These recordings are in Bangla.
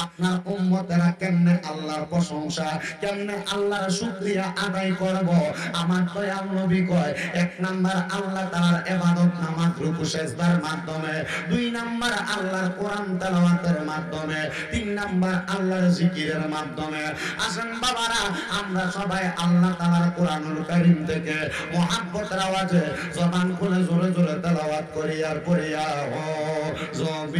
আপনার উম্মতেরা কেমনে আল্লাহর প্রশংসা, কেমনে আল্লাহর শুকরিয়া আদায় করব? আমার দয়াল নবী কয়, এক নাম্বার আল্লাহ তাআলার ইবাদত নামাজ রুকু সিজদার মাধ্যমে, দুই নাম্বার আল্লাহর কোরআন তেলাওয়াতের মাধ্যমে, তিন নাম্বার আল্লাহর জিকিরের মাধ্যমে। আসেন বাবারা, আমরা সবাই আল্লাহ তাআলার কোরআনুল কারীম থেকে মুহাব্বতের আওয়াজে জবান খুলে জোরে জোরে তেলাওয়াত করি আর পড়ি আউযুবিল্লাহি।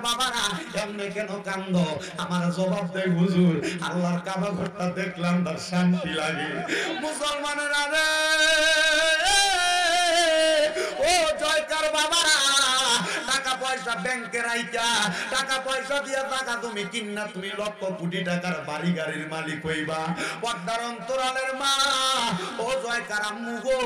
বাবারা এমনি কেন কান্দো? আমার জবাব দেয় হুজুর, আল্লাহর কাবা ঘরটা দেখলাম তার শান্তি লাগে। মুসলমানেরা রে, ও জয়কার বাবারা, টাকা পয়সা ব্যাংকে রাইখা, টাকা পয়সা দিয়া টাকা তুমি কিন্না তুমি লক্ষ কোটি টাকার বাড়ি গাড়ির মালিক হইবা। পর্দার অন্তরালের মা, ও জয়কার আম্মু গো,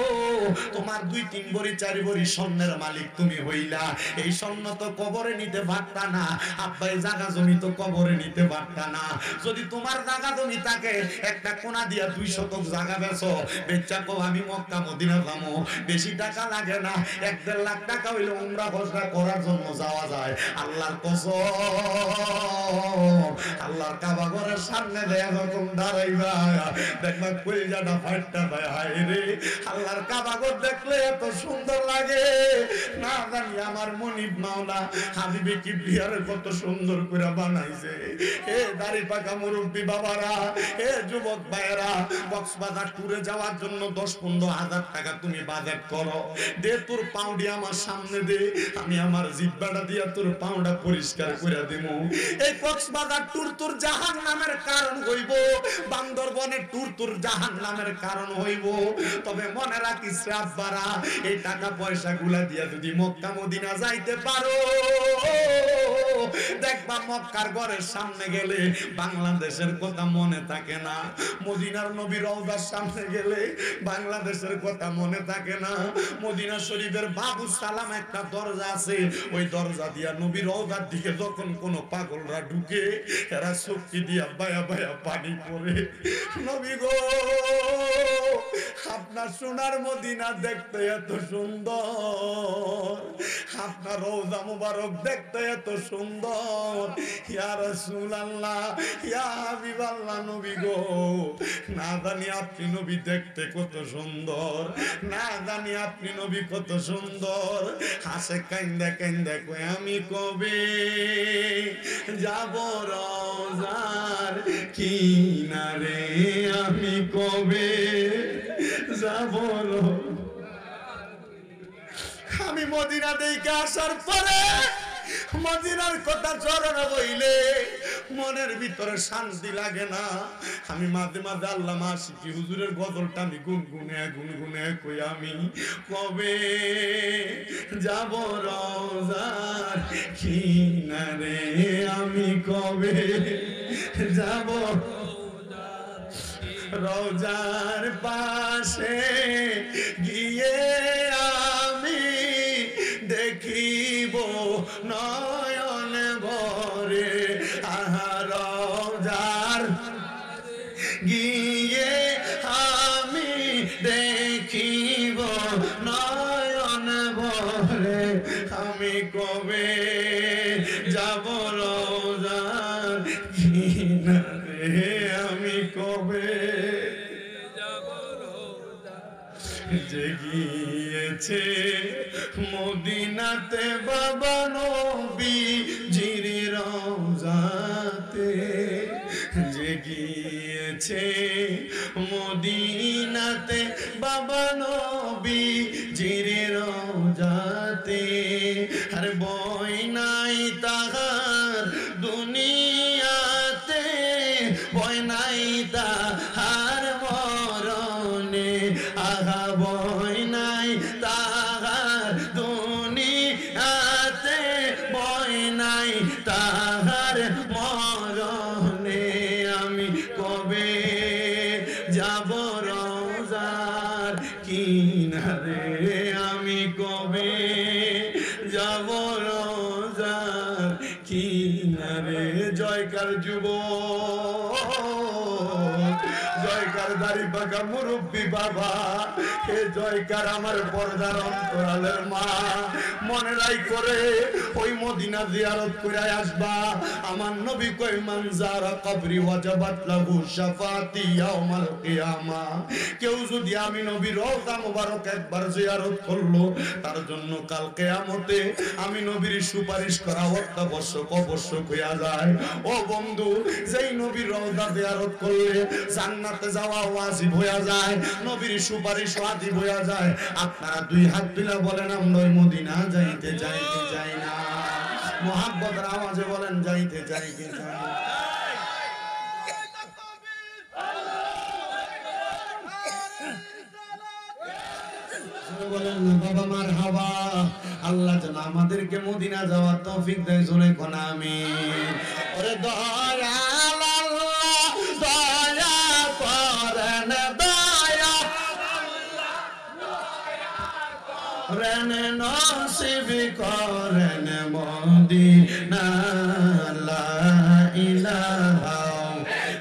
তোমার 2-3 ভরি 4 ভরি স্বর্ণের মালিক তুমি হইলা, এই স্বর্ণ তো কবরে নিতে পারতা না। আব্বাই জায়গা জমি তো কবরে নিতে পারতা না। যদি তোমার জায়গা জমি থাকে, একটা কোনা দিয়া 2 শতক জায়গা বেচো, বেচা কো আমি মক্কা মদিনা যাবো, বেশি টাকা লাগে না, 1-1.5 লাখ টাকা হইলে উমরা হজরা করার জন্য যাওয়া যায়। আল্লাহর কসম, আল্লাহর কাবা ঘরের সামনে দেয়া যখন দাঁড়াইবা, দেখবা কলিজাটা ফাটটা যায়। হায় রে, আল্লাহর কাবা ঘর দেখলে এত সুন্দর লাগে না জানি আমার মনিব মাওলা হাবিবে কিবরিয়ার কত সুন্দর করে বানাইছে। এ দাড়ি পাকা মুরব্বি বাবারা, এ যুবক ভাইয়েরা, কক্সবাজার ট্যুরে যাওয়ার জন্য 10-15 হাজার টাকা তুমি বাজেট করো, দে তোর পাউডি আমার সামনে দে, আমি আমার জিহ্বাটা দিয়া তোর পাউডা পরিষ্কার করে দেবো। এই কক্সবাজার ট্যুর তোর জাহান্নামের কারণ হইব, বান্দরবনের ট্যুর তোর জাহান্নামের কারণ হইব। তবে মনে রাখিস আব্বারা, এই টাকা পয়সা গুলা দিয়া যদি মক্কা মদিনা যাইতে পারো, দেখবা মক্কার ঘরের সামনে গেলে বাংলাদেশের কথা মনে থাকে না, মদিনার নবী রওজার সামনে গেলে বাংলাদেশের কথা মনে থাকে না। মদিনা শরীফের বাবু সালাম একটা দরজা আছে, ওই দরজা দিয়া নবী রওজার দিকে যখন কোন পাগলরা ঢুকে, এরা শক্তি দিয়া বায়া বায়া পানি পড়ে। নবী গো, আপনার সোনার মদিনা দেখতে এত সুন্দর, আপনার রওজা মুবারক দেখতে এত সুন্দর, ইয়া রাসূলুল্লাহ, ইয়া হাবিবাল্লাহ, নবী গো, না জানি আপনি নবী দেখতে কত সুন্দর, না জানি আপনি নবী কত সুন্দর। হাসে কান্দে কান্দে কই, আমি কবে যাব রওজার কিনারে, আমি কবে যাব। আমি মদিনা থেকে আসার পরে মদিনার কথা চরণে বইলে মনের ভিতরে শান্তি লাগে না। আমি মাঝে মাঝে আল্লামা আশিকি হুজুরের গজলটা আমি গুনগুনে কই, আমি কবে যাব রওজার কিনারে, আমি কবে যাব রওজার পাশে গিয়ে আমি দেখিব নয়ন ভরে, আহা রওজার গিয়ে আমি দেখিব নয়ন ভরে, আমি কবে যাব রওজার কিনারে, আমি কবে যাব রওজার। যে গিয়েছে মদিনাতে বাবা নবীজির রওজাতে, যে গিয়েছে মদিনাতে বাবা নবীজির রওজাতে, আর বই নাই তাহার দুনিয়াতে, বই নাই তাহার মরণে, আহা বই নাই তাহার দুনিয়াতে, বই নাই তাহার মরণে, আমি কবে যাব রওজার কিনারে, আমি কবে যাব রওজার কিনারে। জয়কার যুবক, জয়কার আমার দাড়ি পাকা মুরব্বী বাবা, হে জয়কার আমার পর্দার অন্তরালের মা, মনে রাই করে ওই মদিনা জিয়ারত করে আসবা। আমার নবী কই মান যারা কবরি ওয়াজাবাত লাহু শাফাতি ইয়াউমাল কিয়ামা। কেউ যদি আমি নবীর রওজা মুবারক একবার জিয়ারত করলো, তার জন্য কাল কিয়ামতে আমি নবীর সুপারিশ করা অত্যাবশ্যক হইয়া যায়। ও বন্ধু, যেই নবীর রওজা জিয়ারত করলে জান্নাতে যাওয়া ওয়াজিব হইয়া যায়, নবীর সুপারিশ ওয়াজিব হইয়া যায়। আপনারা দুই হাত তুলে বলেন আমরা মদিনা যাইতে যাই না। মুহাব্বতের আওয়াজে বলেন যাইতে যাই না। বলেন বাবা মারহাবা। আল্লাহ যেন আমাদেরকে মদিনা যাওয়ার তৌফিক দেয়, জোরে কোন আমিন। ওরে দয়াল আল্লাহ দয়া করেন, দয়া করেন নসিব করেন মদিনা। লা ইলাহা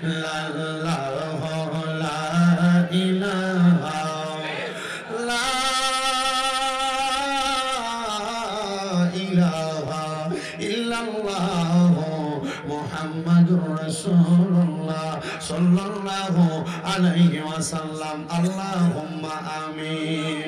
ইল্লাল্লাহ লা ইলাহা মুহাম্মাদুর রাসূলুল্লাহ সাল্লাল্লাহু আলাইহি ওয়াসাল্লাম। আল্লাহুম্মা আমিন,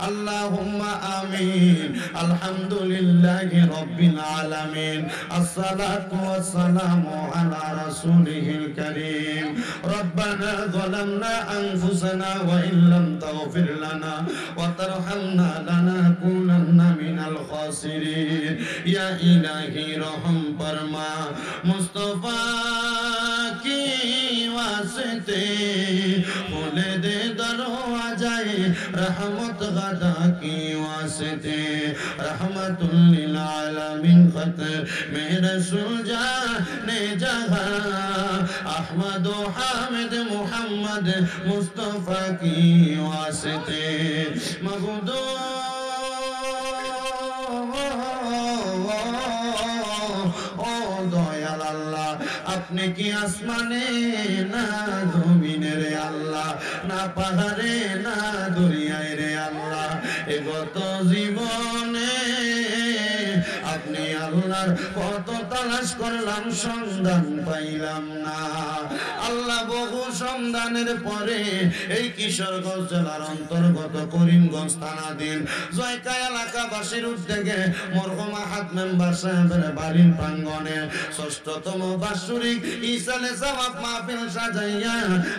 আল্লাহুম্মা আমিন। আলহামদুলিল্লাহি রাব্বিল আলামিন। আসসালাতু ওয়াসসালামু আলা রাসূলিহিল কারীম। রব্বানা যালামনা আনফুসানা ওয়া ইল্লাম তাগফির লানা ওয়া তারহামনা লানাকুনান্না মিনাল খাসিরিন। ইয়া ইলাহি রহম ফরমা, মুস্তাফা কি ওয়াসিতে খুলে দে দরওয়াজায়ে রহমত গাদা কি ওয়াসিতে। রহমাতুল লিল আলামিন খতমে রাসূল জানে জাহান, আহমদ ও হামিদ মুহাম্মদ মুস্তাফা কি ওয়াসিতে। মাবুদ আপনি কি আসমানে না জমিনে রে আল্লাহ, না পাহাড়ে না দরিয়ায় রে আল্লাহ। এ গত জীবনে আপনি আল্লাহর কত তালাশ করলাম, সন্ধান পাইলাম না। আল্লাহ বহু সন্ধানের পরে এই কিশোরগঞ্জ জেলার অন্তর্গত করিমগঞ্জ থানাধীন জয়কা এলাকাবাসীর উদ্যোগে মরহুম আহাদ মেম্বার সাহেবের বাড়ির প্রাঙ্গণে ৬ষ্ঠতম বাৎসরিক ইসালে সওয়াব মাহফিল সাজাইয়া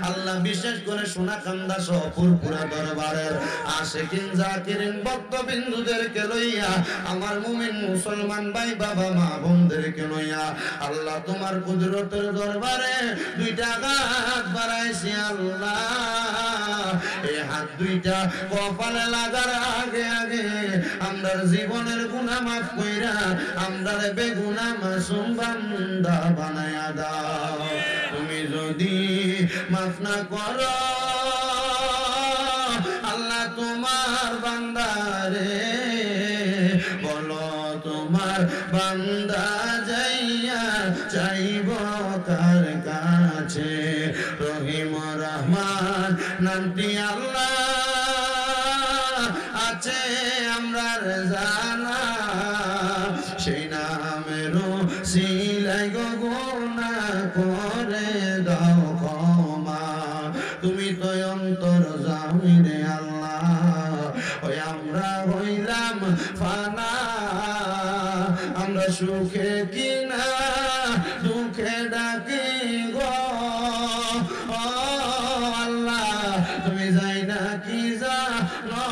আল্লাহ বিশেষ করে সোনাকান্দা সহ পুরপুরা দরবারের আশিকিন জাকিরিন ভক্তবিন্দুদেরকে লইয়া, আমার মুমিন মুসলমান ভাই বাবা মা বোনদেরকে লইয়া আল্লাহ তোমার কুদরতের দরবারে দুইটা হাত বাড়াইছি। আল্লাহ এই হাত দুইটা কপালে লাগার আগে আগে আমরার জীবনের গুনাহ মাফ কইরা আমরার বেগুনাহ মাসুম বান্দা বানায়া দাও। তুমি যদি মাফ না করো আল্লাহ তোমার বান্দারে বলো তোমার বান্দা যাইয়া চাইব কার কাছে। রহিম রহমান নামটি আল্লাহ আছে আমরার জানা, সেই নামেরও সিলাই গুনাহ করে দাও ক্ষমা। তুমি তো অন্তর্যামী রে আল্লাহ, ওই আমরা হইলাম ফানা, আমরা সুখে কিনা দুঃখে ডাকি গো আল্লাহ। তুমি যাই না কি জানো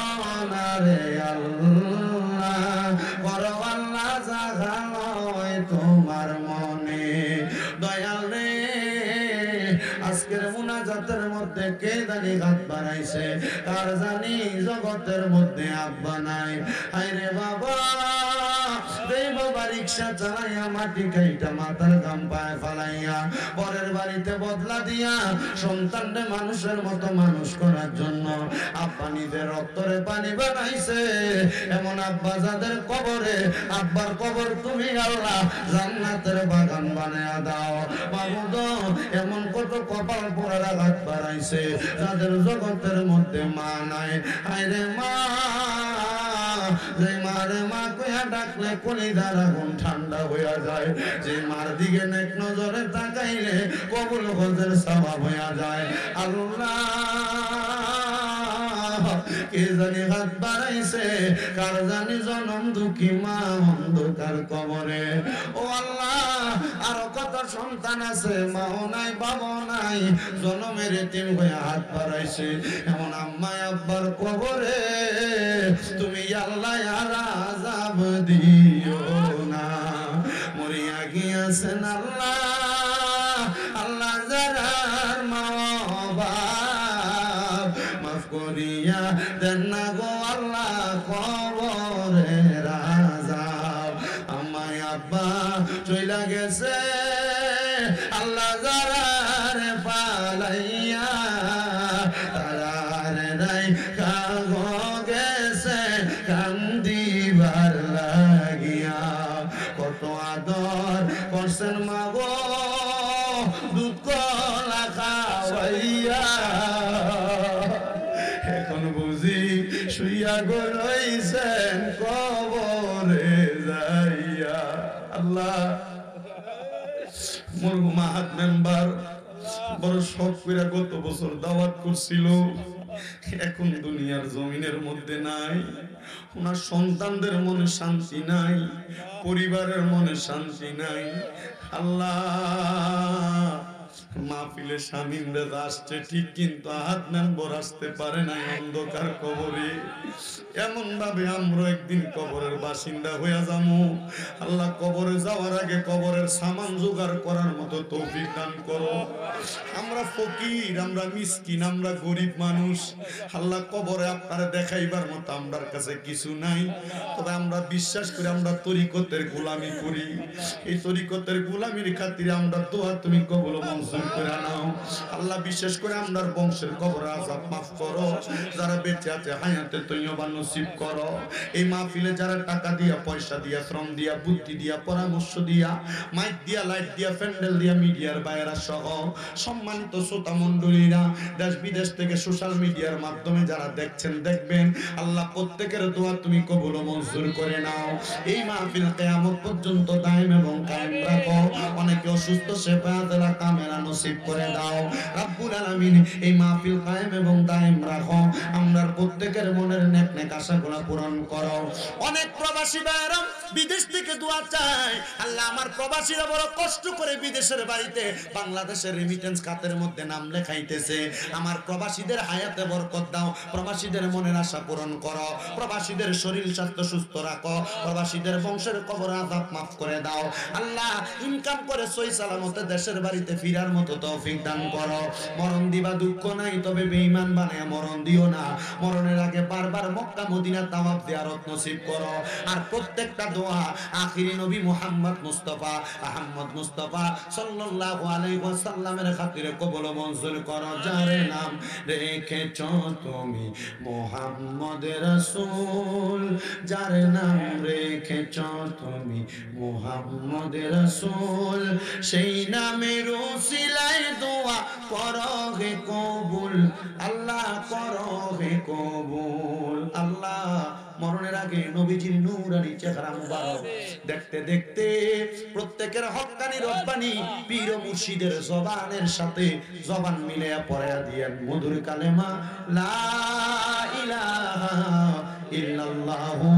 না রে আল্লাহ, বড় আল্লাহ জাগালয় তোমার মনে। দয়াল রে আজকের মুনাজাতের মধ্যে কে জানি হাত বাড়াইছে, কার জানি জগতের মধ্যে আব্বা নাই। হায়রে বাবা বাড়িতেই বাবা রিক্সা চালাইয়া মাটি কাইটা মাথার গাম পায়ে ফালাইয়া পরের বাড়িতে বদলা দিয়া সন্তানরে মানুষের মতো মানুষ করার জন্য আব্বা নিজের রক্তরে পানি বানাইছে। এমন আব্বা যাদের কবরে, আব্বার কবর তুমি আল্লাহ জান্নাতের বাগান বানায়া দাও মাবুদ। এমন কত কপাল পোড়ার আঘাত বাড়াইছে যাদের জগতের মধ্যে মা নাই। হায়রে মা, যে মারে মা কইয়া ডাকলে কলিজার আগুন ঠান্ডা হইয়া যায়, যে মার দিকে নেক নজরে তাকাইলে কবুল হজের সওয়াব হইয়া যায়। আল্লাহ কে জানি হাত বাড়াইছে, কার জানি জনম দুঃখী মা অন্ধকার কবরে। ও আল্লাহ, আরো কত সন্তান আছে মাও নাই বাবাও নাই, জনমের এতিম হয়ে হাত বাড়াইছে। এমন আম্মা আব্বার কবরে তুমি আল্লাহ আর আযাব দিও না। মরিয়া গিয়াছেন আল্লাহ, আল্লাহ যারার মা বাপ মাফ করিয়া দেন না গো আল্লাহ কবরের আযাব। আম্মা আব্বা চইলা গেছে আল্লাহ যারার পালাইয়া, তারার নাই কাগো গেছে কান্দিবার লাগিয়া। কত আদর করছেন মা গো দুধ কলা খাওয়াইয়া, এখন বুঝি শুইয়া গো রইছেন কবরে যাইয়া। আল্লাহ, মরহুম আহাদ মেম্বার বড় শখ কইরা গত বছর দাওয়াত করছিল, এখন দুনিয়ার জমিনের মধ্যে নাই। ওনার সন্তানদের মনে শান্তি নাই, পরিবারের মনে শান্তি নাই। আল্লাহ, মাহফিলে শামিমরা আসছে ঠিক, কিন্তু আহাদ মেম্বার আসতে পারে নাই অন্ধকার কবরে। এমন ভাবে আমরা একদিন কবরের বাসিন্দা হইয়া যাবো। আল্লাহ, কবরে যাওয়ার আগে কবরের সামান জোগাড় করার মতো তৌফিক দান করো। আমরা ফকির, আমরা মিসকিন, আমরা গরিব মানুষ। আল্লাহ, কবরে আপনারা দেখাইবার মতো আমরার কাছে কিছু নাই, তবে আমরা বিশ্বাস করি আমরা তরিকতের গোলামি করি। এই তরিকতের গোলামির খাতিরে আমরা দোয়া তুমি কবুল মঞ্জুর করে নাও। আল্লাহ, বিশেষ করে আমরার বংশের কবর আযাব মাফ করো। যারা বেঁচে আছে হায়াতে তৈয়বা নসিব করো। এই মাহফিলে যারা টাকা দিয়া, পয়সা দিয়া, শ্রম দিয়া, বুদ্ধি দিয়া, পরামর্শ দিয়া, মাইক দিয়া, লাইট দিয়া, প্যান্ডেল দিয়া, মিডিয়ার বাইরা সহ সম্মানিত শ্রোতা মণ্ডলীরা, দেশ বিদেশ থেকে সোশ্যাল মিডিয়ার মাধ্যমে যারা দেখছেন দেখবেন, আল্লাহ প্রত্যেকের দোয়া তুমি কবুল মঞ্জুর করে নাও। এই মাহফিল কিয়ামত পর্যন্ত দায়েম এবং কায়েম রাখো। অনেকে অসুস্থ, সেফায়াতের কামেরা নসিব করে দাও রব্বুল আলামিন। এই মাহফিল কায়েম এবং দায়েম রাখো। আমরার প্রত্যেকের মনের নেক নেক আশাগুলো পূরণ করো। অনেক প্রবাসী ভাইরা বিদেশ থেকে দোয়া চায়। আল্লাহ, আমার প্রবাসীরা বড় কষ্ট করে বিদেশের বাড়িতে বাংলাদেশের রেমিটেন্স খাতের মধ্যে নাম লেখাইতেছে। আমার প্রবাসীদের হায়াতে বরকত দাও, প্রবাসীদের মনের আশা পূরণ করো, প্রবাসীদের শরীর স্বাস্থ্য সুস্থ রাখো, প্রবাসীদের বংশের কবর আযাব মাফ করে দাও। আল্লাহ, ইনকাম করে সহি সালামতে দেশের বাড়িতে ফিরার মতো তৌফিক দান করো। মরণ দিবা দুঃখ নাই, তবে বেঈমান বানায়া মরণ দিও না। মরণের আগে বারবার মক্কা মদিনা তাওয়াফ জিয়ারত নসিব করো। আর প্রত্যেকটা দোয়া আখিরি নবী মুহাম্মদ মুস্তাফা আহমদ মুস্তাফা সাল্লাল্লাহু আলাইহি ওয়াসাল্লামের খাতিরে কবুল মঞ্জুর করো। যার নাম রেখেছো তুমি মুহাম্মদ রাসূল, যার নাম রেখেছো তুমি মুহাম্মদ রাসূল, সেই নামের উসিলায় দোয়া করো হে কবুল। আল্লাহ, করো হে কবুল। আল্লাহ, মরণের আগে নবীজির নূরানি চেহারা মুবারক দেখতে দেখতে প্রত্যেকের হক্কানি রব্বানি পীর ও মুর্শিদের জবানের সাথে জবান মিলায়া পড়ায়া দিয়েন মধুর কালেমা লা ইলাহা ইল্লাল্লাহু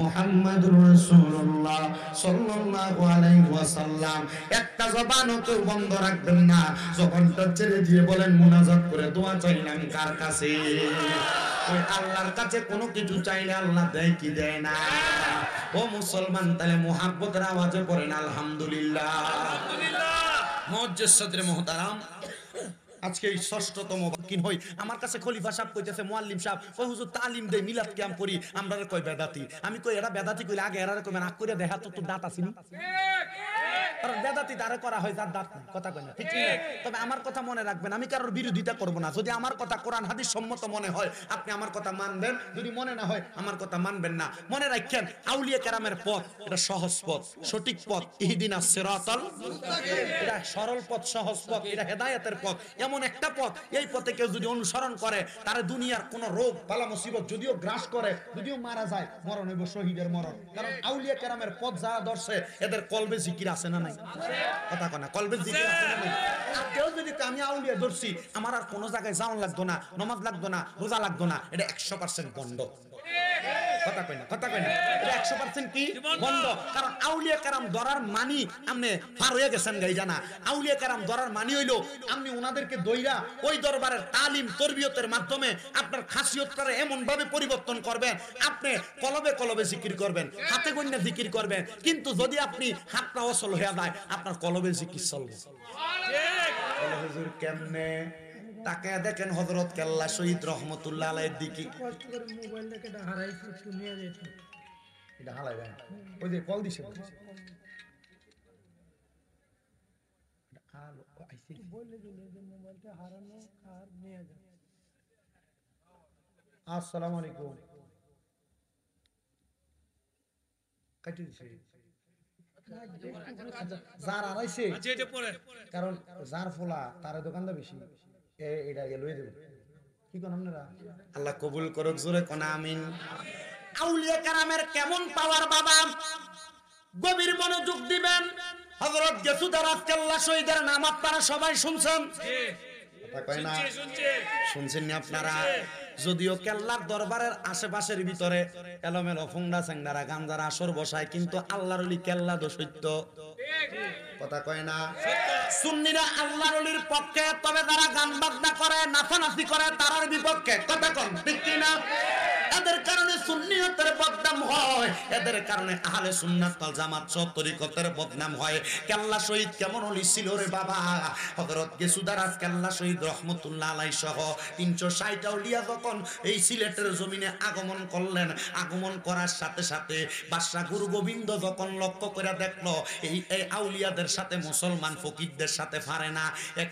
মুহাম্মাদুর রাসূলুল্লাহ সাল্লাল্লাহু আলাইহি ওয়াসাল্লাম। একটা জবানও তো বন্ধ রাখবেন না। জবানটা ছেড়ে দিয়ে বলেন মুনাজাত করে দোয়া চাইলাম কার কাছে? ওই আল্লাহর কাছে কোনো কিছু চাইলে আল্লাহ দেয় কি দেয় না? ও মুসলমান, তাহলে মুহাব্বতের আওয়াজে পড়েন আলহামদুলিল্লাহ। আলহামদুলিল্লাহ। মুআজ্জিজ সদরে মুহতারাম, আজকে এই ৬ষ্ঠতম সম্মুখীন হই। আমার কাছে খলিফা সাহেব কইতেছে, মুআল্লিম সাহেব কই হুজুর তালিম দেই, মিলাদ ক্যাম্প করি, আমরা কই বেদাতি। আমি কই এরা বেদাতি কইলে আগে এরা কই রাগ করে দেখা তো তোর দাঁত আসেনি। কারণ বেদাতি তারে করা হয় যার দাঁত নাই, কথা কই না ঠিক না? তবে আমার কথা মনে রাখবেন, আমি কারোর বিরোধিতা করব না। যদি আমার কথা কোরআন হাদিস সম্মত মনে হয় আপনি আমার কথা মানবেন, যদি মনে না হয় আমার কথা মানবেন না। মনে রাখেন আউলিয়া কেরামের পথ এটা সহজ পথ, সঠিক পথ, ইহদিনাস সিরাতাল মুস্তাকিম, এটা সরল পথ, সহজ পথ, এটা হেদায়েতের পথ। এমন একটা পথ, এই পথে কেউ যদি অনুসরণ করে তার দুনিয়ার কোন রোগ বালা মুসিবত যদিও গ্রাস করে, যদিও মারা যায়, মরণ হইব শহীদের মরণ। কারণ আউলিয়া কেরামের পথ যারা ধরছে এদের কলবে জিকির আছে না নাই? কথা কয় না, কলবে জিকির আছে না নাই? আর কেউ যদি আমি আউলিয়া ধরছি আমার আর কোনো জায়গায় যাওয়া লাগতো না, নামাজ লাগতো না, রোজা লাগতো না, এটা 100% বন্ধ। কথা কই না, কথা কই না, এটা 100% কি বন্ধ। কারণ আউলিয়া কেরাম ধরার মানি আপনি পার হয়ে গেছেন গাই জানা। আউলিয়া কেরাম ধরার মানি হইলো আপনি ওনাদেরকে দইরা ওই দরবারের তালিম তরবিয়তের মাধ্যমে আপনার খাসিয়তটারে এমন ভাবে পরিবর্তন করবেন, আপনি কলবে কলবে জিকির করবেন, হাতে গন্যা জিকির করবেন। কিন্তু যদি আপনি হাতটা অচল হয়ে যায় আপনার কলবে জিকির চলবে। বলে হুজুর কেমনে? তাকে দেখেন হযরত কেল্লা শহীদ রহমতুল্লাহ আলাইহির দিকে কষ্ট করে মোবাইল দেখে এটা হারাইছি, একটু নিয়ে যেত। এটা হালাই ভাই ওই যে কল দিছে বললে দিলে যে মোবাইলটা হারানো আর নিয়ে যাও। আসসালামু আলাইকুম কাটি দিছে যার আড়াইছে কারণ যার ফোলা তার দোকানটা বেশি এটা লয়ে দেব কি কোন আপনারা আল্লাহ কবুল করুক, জোরে কোন আমিন। আউলিয়া কেরামের কেমন পাওয়ার বাবা, গভীর মনোযোগ দিবেন। হযরত গেসুদার আজকাল্লাহ শহীদের নাম আপনারা সবাই শুনছেন, শুনছেন না আপনারা? যদিও কেল্লার দরবারের আশেপাশের ভিতরে এলোমেলো ফুংডা চেংড়ারা গাঞ্জারা আসর বসায়, কিন্তু আল্লাহর ওলি কেল্লা তো সত্য, কথা কয় না? সুন্নিরা আল্লাহর ওলির পক্ষে, তবে যারা গান বাজনা করে নাচানাচি করে তারার বিপক্ষে, কথা কন ঠিক কি না? এদের কারণে সুন্নিয়তের বদনাম হয়, এদের কারণে আহলে সুন্নাত ওয়াল জামাত সব তরিকতের বদনাম হয়। কেল্লা শহীদ কেমন ওলি ছিল রে বাবা! হযরত গেসুদারাজ কেল্লা শহীদ রহমতুল্লাহ আলাইহি সহ 360 আউলিয়া যখন এই সিলেটের জমিনে আগমন করলেন, আগমন করার সাথে সাথে বাদশা গুরু গোবিন্দ যখন লক্ষ্য করে দেখলো এই আউলিয়াদের সাথে মুসলমান ফকিরদের সাথে পারে না,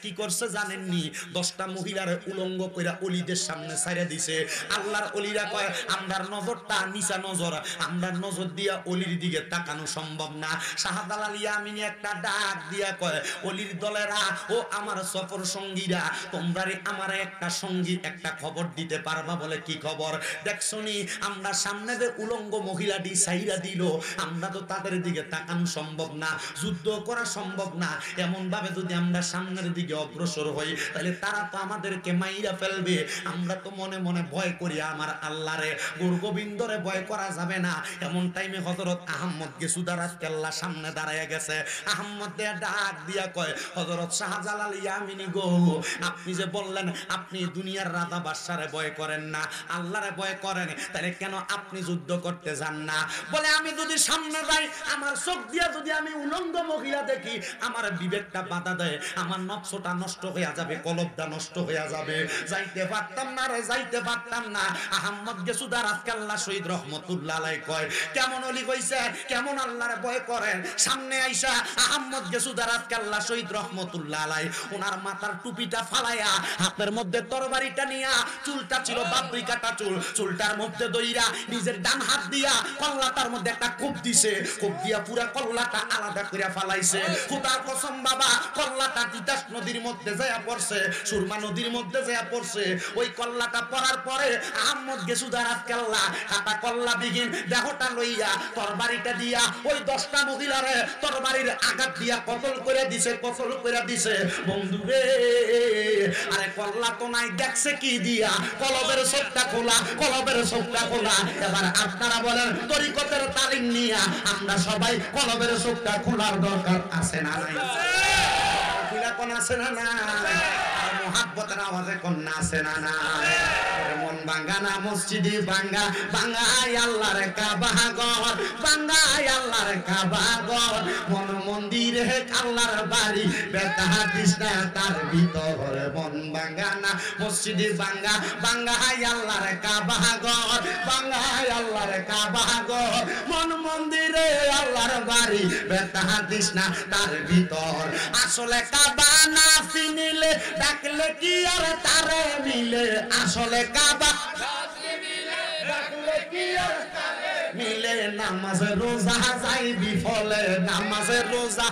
কি করছে জানেননি? 10টা মহিলারে উলঙ্গ কইরা ওলিদের সামনে ছাইড়া দিছে। আল্লাহর ওলিরা কয় আমরার নজরটা নিচা নজর, আমরার নজর দিয়া ওলির দিকে তাকানো সম্ভব না। শাহজালাল ইয়ামিনী একটা ডাক দিয়া কয় ওলির দলেরা ও আমার সফর সঙ্গীরা, তোমরা আমারে একটা সঙ্গী একটা খবর দিতে পারবা? বলে কি খবর? দেখছনি আমরা সামনে যে উলঙ্গ মহিলাটি ছাইড়া দিল, আমরা তো তাদের দিকে তাকানো সম্ভব না, যুদ্ধ করা সম্ভব না। এমন ভাবে যদি আমরা সামনের দিকে অগ্রসর হই তাহলে তারা তো আমাদেরকে মাইরা ফেলবে। আমরা তো মনে মনে ভয় করি আমার আল্লাহরে, গুরু গোবিন্দরে ভয় করা যাবে না। এমন টাইমে হযরত আহমদ গেসুদারাজ কেল্লা সামনে দাঁড়ায় গেছে। আহমদ দেয়া ডাক দিয়া কয় হযরত শাহজালাল ইয়ামিনী গো, আপনি যে বললেন আপনি দুনিয়ার রাজা বাদশারে ভয় করেন না, আল্লাহরে ভয় করেন, তাহলে কেন আপনি যুদ্ধ করতে যান না? বলে আমি যদি সামনে যাই আমার চোখ দিয়া যদি আমি উলঙ্গ মহিলা দেখি আমার বিবেকটা বাধা দেয়, আমার নফসটা নষ্ট হয়ে যাবে, কলবটা নষ্ট হয়ে যাবে, যাইতে পারতাম না রে, যাইতে পারতাম না। আহমদ গেসুদারাজ কেল্লা শহীদ রহমতুল্লাহ আলাইহি কয় কেমন ওলি কইছে, কেমন আল্লাহরে ভয় করেন। সামনে আইসা আহমদ গেসুদারাজ কেল্লা শহীদ রহমতুল্লাহ আলাইহি ওনার মাথার টুপিটা ফালাইয়া হাতের মধ্যে তরবারিটা নিয়া, চুলটা ছিল বাবরি কাটা চুল, চুলটার মধ্যে দইরা নিজের ডান হাত দিয়া কল্লাটার মধ্যে একটা কোপ দিছে, কোপ দিয়া পুরা কল্লাটা আলাদা করে ফালাইছে। খোদার কসম বাবা, কল্লাটা তিতাস নদীর মধ্যে যায়া পড়ছে, সুরমা নদীর মধ্যে যায়া পড়ছে। ওই কল্লাটা পড়ার পরে আহমদ গেসুদারাজ কেল্লা কাটা কল্লা বিহীন দেহটা লইয়া তরবারিটা দিয়া ওই 10টা মহিলারে তরবারির আঘাত দিয়া কতল করে দিছে, কতল করে দিছে। বন্ধু রে, আরে কল্লা তো নাই, দেখছে কি দিয়া? কলবের চোখটা খোলা, কলবের চোখটা খোলা। এবার আপনারা বলেন তরিকতের তালিম নিয়া আমরা সবাই কলবের চোখটা খোলার দরকার আছে না নাই? খোলা কোন আছে না না? মোহাব্বতের আওয়াজে কন্যা আছে না না মন ভাঙ্গা না মসজিদি ভাঙ্গা ভাঙ্গাই আল্লাহর কাবা ঘর ভাঙ্গাই আল্লাহর কাবা ঘর মন মন্দিরে আল্লাহর বাড়ি বেতা কৃষ্ণ তার ভিতর মন ভাঙ্গা না মসজিদি ভাঙ্গা ভাঙ্গাই আল্লাহর কাবা ঘর ভাঙ্গাই আল্লাহর কাবা ঘর মন মন্দিরে আল্লাহর বাড়ি বেতা কৃষ্ণ তার ভিতর আসলে কাবা না চিনিলে ডাকলে কি আর তারে মিলে আসলে কাবা ডাকলে কি আর মিলে নামাজ রোজা যাই বিফলে নামাজ রোজা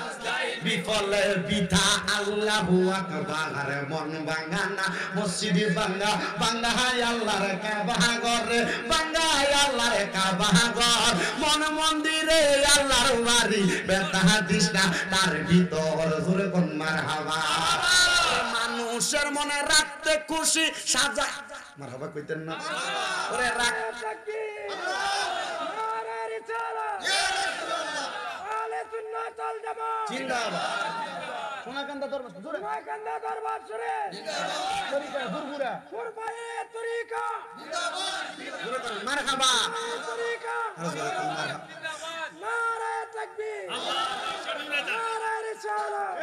বিফলে বিধা আল্লাহু আকবার মন ভাঙ্গা না মসজিদে ভাঙ্গা ভাঙ্গাই আল্লাহর কাবা ঘর ভাঙ্গাই আল্লাহর কাবা ঘর মন মন্দিরে আল্লাহর বাড়ি বেতা তৃষ্ণা তার ভিতর জোরে কোন মারহাবা মানুষের মনে রাখতে খুশি সাজা মারহাবা কইতেন না ওরে রাখ জিন্দাবাদ সোনাকান্দা দরবার জোরে সোনাকান্দা দরবার জোরে জিন্দাবাদ তরিকা গুরগুরা কুরবানি তরিকা জিন্দাবাদ জোরে করুন মারহাবা তরিকা জোরে করুন মারহাবা জিন্দাবাদ নারে তাকবীর আল্লাহু নারে রিসালাত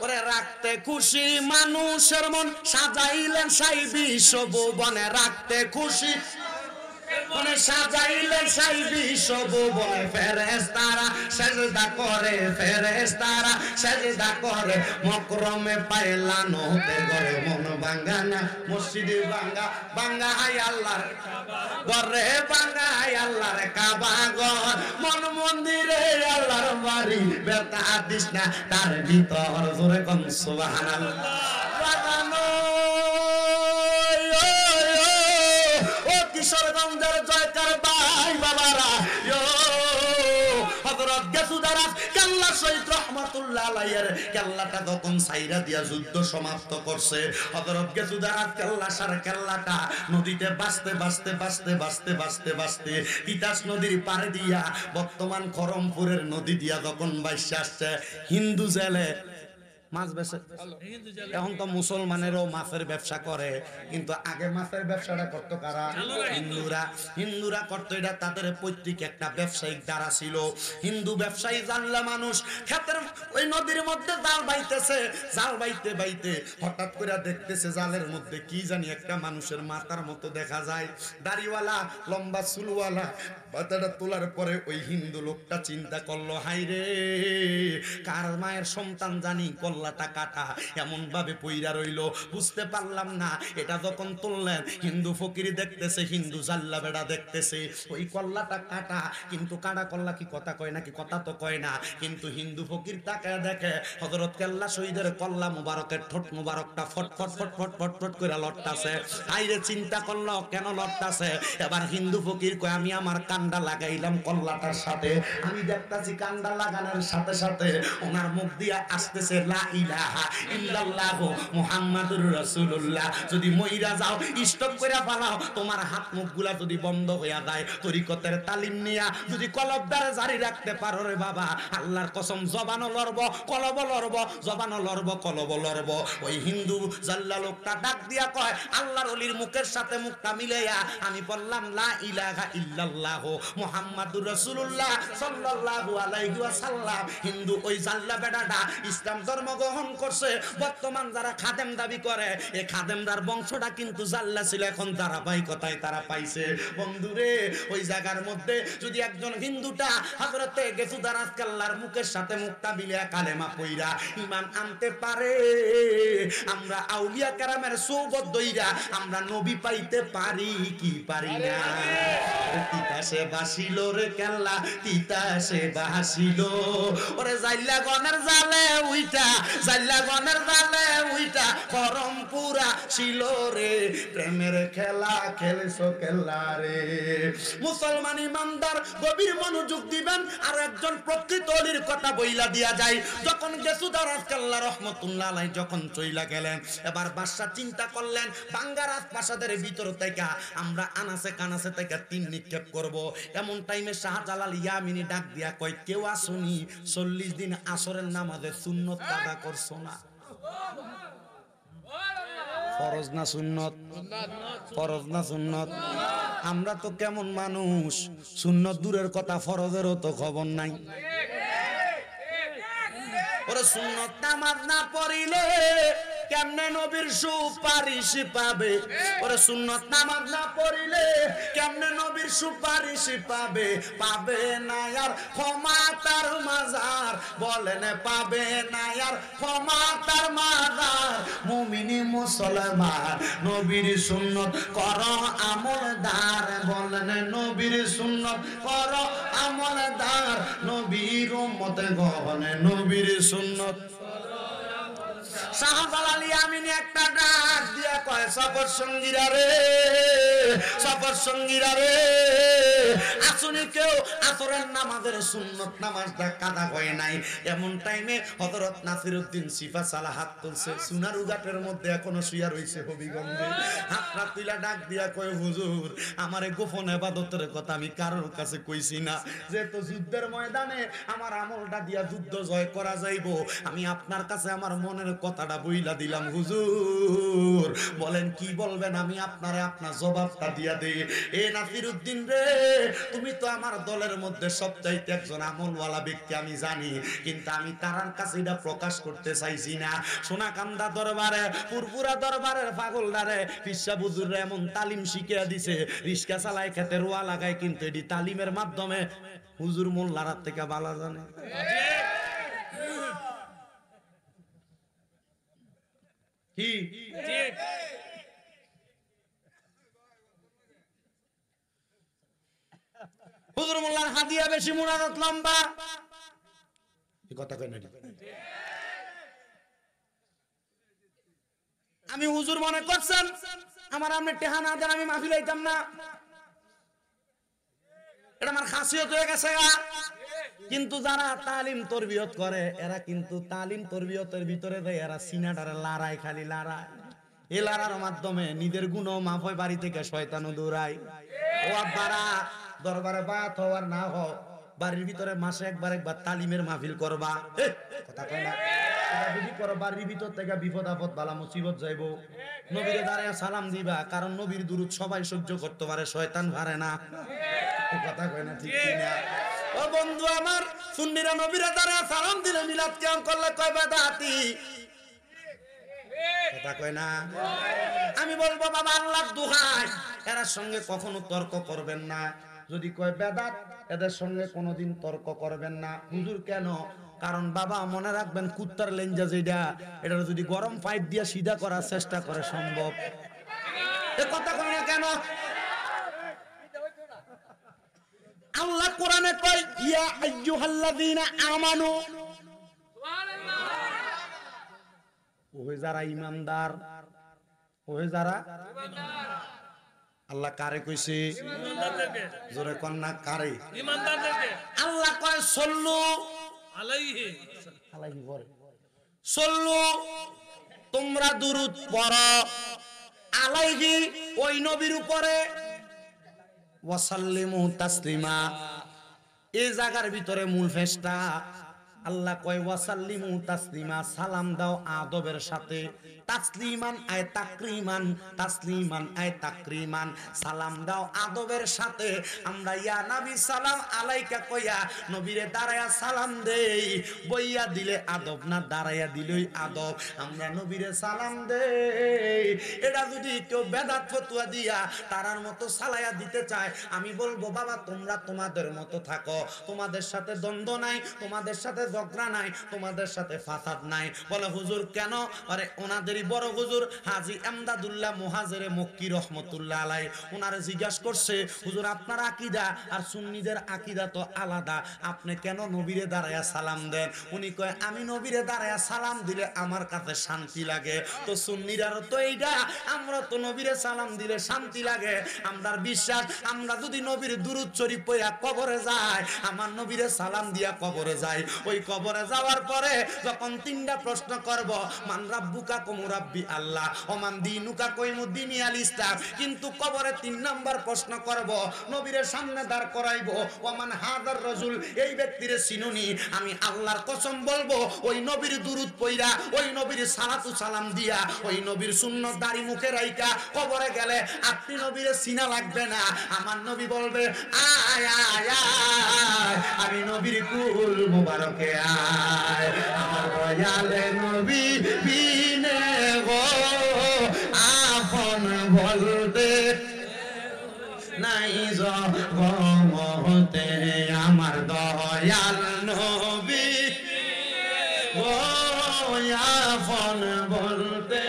ওরে রাখতে খুশি মানুষের মন সাজাইলেন সাই বিশ্বভুবনে রাখতে খুশি মনে সাজাইলেন সাই বিশ্বভুবনে ফেরেশতারা সেজদা করে ফেরেশতারা সেজদা করে মকরমে পায়লানো ঘরে মন ভাঙ্গা না মসজিদে ভাঙ্গা ভাঙ্গাই আল্লাহর ঘরে ভাঙ্গাই আল্লাহর কাবা ঘর মন মন্দিরে আল্লাহর বাড়ি বেতা তৃষ্ণা তার ভিতর জোরে কোন সুবহানাল্লাহ বাগানো কিশোরগঞ্জের জয়কার ভাই বাবারা হযরত গেসুদারাস কেল্লা শহীদ রহমাতুল্লাহ আলাইহির কেল্লাটা যখন সাইরা দিয়া যুদ্ধ সমাপ্ত করছে হযরত গেসুদারাস কেল্লাটা নদীতে বাঁচতে বাঁচতে বাঁচতে বাঁচতে বাঁচতে বাঁচতে তিতাস নদীর পাড়ে দিয়া বর্তমান খরমপুরের নদী দিয়া যখন বাইসে আসছে হিন্দু জেলে মাছ বেচে এখন তো মুসলমানেরও মাছের ব্যবসা করে কিন্তু আগে মাছের ব্যবসাটা করতো কারা হিন্দুরা করতো এটা তাদের পৈতৃক একটা ব্যবসায়িক দ্বারা ছিল হিন্দু ব্যবসায়ী জানলা মানুষ ক্ষেতের ওই নদীর মধ্যে জাল বাইতেছে জাল বাইতে বাইতে হঠাৎ করে দেখতেছে জালের মধ্যে কি জানি একটা মানুষের মাথার মতো দেখা যায় দাড়িওয়ালা লম্বা চুলওয়ালা মাথাটা তোলার পরে ওই হিন্দু লোকটা চিন্তা করলো হাই রে কার মায়ের সন্তান জানি কল্লাটা কাটা এমন ভাবে পইরা রইলো বুঝতে পারলাম না এটা যখন তুললেন হিন্দু ফকির দেখতেছে হিন্দু জাল্লা বেড়া দেখতেছে ওই কল্লাটা কাটা কিন্তু কাটা কল্লা কি কথা কয় নাকি কথা তো কয় না কিন্তু হিন্দু ফকির তাকায় দেখে হযরত কেল্লা শহীদের কল্লা মুবারকের ঠোঁট মুবারকটা ফট ফট ফট ফট ফট ফট করে লটতাছে আইরে চিন্তা করলো কেন লটতাছে এবার হিন্দু ফকির কয় আমি আমার কান্ডা লাগাইলাম কল্লাটার সাথে আমি দেখতাছি কান্ডা লাগানোর সাথে সাথে ওনার মুখ দিয়া আসতেছে লা ইলাহা ইল্লাল্লাহ মুহাম্মাদুর রাসূলুল্লাহ যদি মইরা যাও স্টপ কইরা ফালাও তোমার হাত মুখগুলা যদি বন্ধ হইয়া যায় তরিকতের তালিম নিয়া যদি কলবদারে জারি রাখতে পারো রে বাবা আল্লাহর কসম জবানও লড়ব কলব লড়ব জবানও লড়ব কলব লড়ব ওই হিন্দু জাল্লা লোকটা ডাক দিয়া কয় আল্লাহর ওলির মুখের সাথে মুখটা মিলাইয়া আমি বললাম লা ইলাহা ইল্লাল্লাহ মুহাম্মাদুর রাসূলুল্লাহ সাল্লাল্লাহু আলাইহি ওয়াসাল্লাম হিন্দু ওই জাল্লা বেটাটা ইসলাম ধর্ম গ্রহণ করছে বর্তমান যারা খাদেম দাবি করে এই খাদেমদার বংশটা কিন্তু জাল্লা ছিল এখন ধারাবাহিকতায় তারা পাইছে বন্ধুরে ওই জায়গার মধ্যে যদি একজন হিন্দুটা হযরতে গেসুদারাস কেল্লার মুখের সাথে মুখটা মিলিয়া কালেমা পইরা ঈমান আনতে পারে আমরা আউলিয়া কেরামের সৌগত দইরা আমরা নবী পাইতে পারি কি পারি না তিতাসে বাসিল রে কেল্লা তিতাসে বাসিল ওরে জাল্লা গনের জালে উইটা জাল্লা গনের জালে উইটা পরমপুরা ছিল রে প্রেমের খেলা খেলছো কেল্লা রে মুসলমান ইমানদার গভীর মনোযোগ দিবেন আর একজন প্রকৃত ওলির কথা বইলা দিয়া যায় যখন গেসুদারাস কেল্লা রাহমাতুল্লাহ আলাইহি যখন চইলা গেলেন এবার বাদশা চিন্তা করলেন বাঙ্গা রাজপ্রাসাদের ভিতর থেকে আমরা আনাসে কানাসে থেকে তিন নিক্ষেপ করব এমন টাইমে শাহজালাল ইয়ামিনী ডাক দিয়া কয় কেউ আসুনি 40 দিন আসরের নামাজে সুন্নত কাজা করছো না ফরজ না সুন্নত? ফরজ না সুন্নত? আমরা তো কেমন মানুষ, সুন্নত দূরের কথা ফরজেরও তো খবর নাই। ওরে সুন্নত নামাজ না পড়িলে কেমনে নবীর সুপারিশ পাবে? ওরে সুন্নত নামাজ না পড়িলে কেমনে নবীর সুপারিশ পাবে? পাবে না আর ক্ষমা তার মাজার, বলেন পাবে না আর ক্ষমা তার মাজার। মুমিনি মুসলমান নবীর সুন্নত কর আমলদার, বলেন নবীর সুন্নত কর আমলদার। নবীর উম্মত গহনে নবীর সুন্নত। শাহজালাল আমিনী একটা ডাক দিয়া কয়, সফর সঙ্গীরা রে, সফর সঙ্গীরা রে, আসুনি কেউ আসরের নামাজের সুন্নত নামাজটা কাদা হয় নাই। এমন টাইমে হযরত নাসিরউদ্দিন সিফাসালা হাত তুলছে, সোনার উগাটের মধ্যে এখনো শুয়া রইছে হবিগঞ্জে। হাতটা তুইলা ডাক দিয়া কয়, হুজুর আমারে গোপন ইবাদতের কথা আমি কারোর কাছে কইছি না, যেহেতু যুদ্ধের ময়দানে আমার আমলটা দিয়া যুদ্ধ জয় করা যাইব, আমি আপনার কাছে আমার মনের কথাটা বইলা দিলাম। হুজুর বলেন কি বলবেন, আমি আপনারে আপনার জবাবটা দিয়া দেই। এ নাসিরউদ্দিন রে, তুমি তো আমার দলের মধ্যে সবচাইতে একজন আমলওয়ালা ব্যক্তি আমি জানি, কিন্তু আমি তার কাছে এটা প্রকাশ করতে চাইছি না। সোনাকান্দা দরবারে, পুরপুরা দরবারের পাগলদারে পিসা বুজুররা এমন তালিম শিখিয়ে দিছে, রিস্কা চালায় খেতে রোয়া লাগায়, কিন্তু এটি তালিমের মাধ্যমে হুজুর মোল্লার থেকে বালা জানে। কি হুজুর মোল্লার হাদিয়া বেশি, মুনাজাত লম্বা, এই কথা কই না। আমি হুজুর মনে করছেন আমার আপনি টেহা না দেন আমি মাহফিল আইতাম না, এটা আমার খাসিয়ত হয়ে গেছে। কিন্তু যারা তালিম তরবিয়ত করে এরা কিন্তু তালিম তরবিয়তের ভিতরে দেয়, এরা সিনাটারে লড়াই, খালি লড়াই। এই লড়ার মাধ্যমে নিজের গুণ মাফ হয়, বাড়ি থেকে শয়তানও দৌড়ায়। ও আব্বারা দরবারে বাত হওয়ার না হও, বাড়ির ভিতরে মাসে একবার তালিমের মাহফিল করবা। কথা কয় না? এটা যদি করো বাড়ির ভিতর থেকে বিপদ আপদ বালা মুসিবত যাইবো। নবীরে দাঁড়ায় সালাম দিবা, কারণ নবীর দুরূদ সবাই সহ্য করতে পারে, শয়তান পারে না। কথা কয় না? ঠিক কিনা? ও বন্ধু আমার, সুন্নিরা নবীরে দাঁড়ায় সালাম দিলে মিলাদ কিয়াম করলে কয় বেদাতি। কথা কয় না? আমি বলবো বাবা আল্লাহর দোহাই, এর সঙ্গে কখনো তর্ক করবেন না। যদি কয় বেদাত, এদের সঙ্গে কোনোদিন তর্ক করবেন না। হুজুর কেন? কারণ বাবা মনে রাখবেন, কুত্তার লেঞ্জা যেটা, এটা যদি গরম পাইপ দিয়ে সিধা করার চেষ্টা করে সম্ভব। এ কথা কয় না কেন? আল্লাহ কোরআনে কয়, ইয়া আইয়ুহাল্লাযীনা আমানু, ওহে যারা ঈমানদার, ওহে যারা আল্লাহ কারে কইছে? জোরে কন্যা কারে? ঈমানদারদেরকে। আল্লাহ কয় সল্লু আলাইহি, আলাইহি পড়ে, সল্লু তোমরা দুরূদ পড়ো, আলাইহি ওই নবীর উপরে, ওয়াসাল্লিমু তাসলিমা। এই জায়গার ভিতরে মূল ফেসটা আল্লাহ কয় ওয়াসাল্লিমু তাসলিমা, সালাম দাও আদবের সাথে। তাসলিমান আয় তাকরিমান, তাসলিমান আয় তাকরিমান, সালাম দাও আদবের সাথে। আমরা ইয়া নবী সালাম আলাইকা কইয়া নবীরে দাঁড়ায়া সালাম দেই, বইয়া দিলে আদব না, দাঁড়ায়া দিলেই আদব। আমরা নবীরে সালাম দেই। এটা যদি কেউ বেদাত ফতোয়া দিয়া তারার মতো সালায়া দিতে চায়, আমি বলবো বাবা তোমরা তোমাদের মতো থাকো, তোমাদের সাথে দ্বন্দ্ব নাই, তোমাদের সাথে ঝগড়া নাই, তোমাদের সাথে ফাসাদ নাই। বলে হুজুর কেন? আরে ওনাদেরই বড় হুজুর হাজী এমদাদুল্লাহ মুহাজিরে মক্কি রহমতুল্লাহ আলাইহি, ওনারে জিজ্ঞাসা করছে, হুজুর আপনার আকীদা আর সুন্নিদের আকীদা তো আলাদা, আপনি কেন নবীরে দাঁড়ায়া সালাম দেন? উনি কয় আমি নবীরে দাঁড়ায়া সালাম দিলে আমার কাছে শান্তি লাগে। তো সুন্নিরারও তো এইটা, আমরা তো নবীরে সালাম দিলে শান্তি লাগে। আমরার বিশ্বাস, আমরা যদি নবীর দুরূদ শরীফ পড়া কবরে যায়, আমার নবীরে সালাম দিয়া কবরে যায়, ওই কবরে যাওয়ার পরে যখন তিনটা প্রশ্ন করব, মান রাব্বুকা কুমু রাব্বি আল্লাহ, ওমান দিনুকা কইমুদ্দিনি আল ইসলাম, কিন্তু কবরে 3 নাম্বার প্রশ্ন করব, নবীর সামনে দাঁড় করাইব, ওমান হাদার রাজুল, এই ব্যক্তিরে চিনুনি? আমি আল্লাহর কসম বলবো, ওই নবীর দুরূদ পইরা, ওই নবীর সালাতু সালাম দিয়া, ওই নবীর সুন্নাত দাড়ি মুখে রাইখা কবরে গেলে আপনি নবীরে চিনা লাগবে না। আমার নবী বলবে, আয় আয় আয়, আমি নবীর কুল মুবারকে আয়, আমার দয়ালে নবী বিনে গো আপন বলতে নাই জগতে, আমার দয়াল নবী ও আপন বলতে।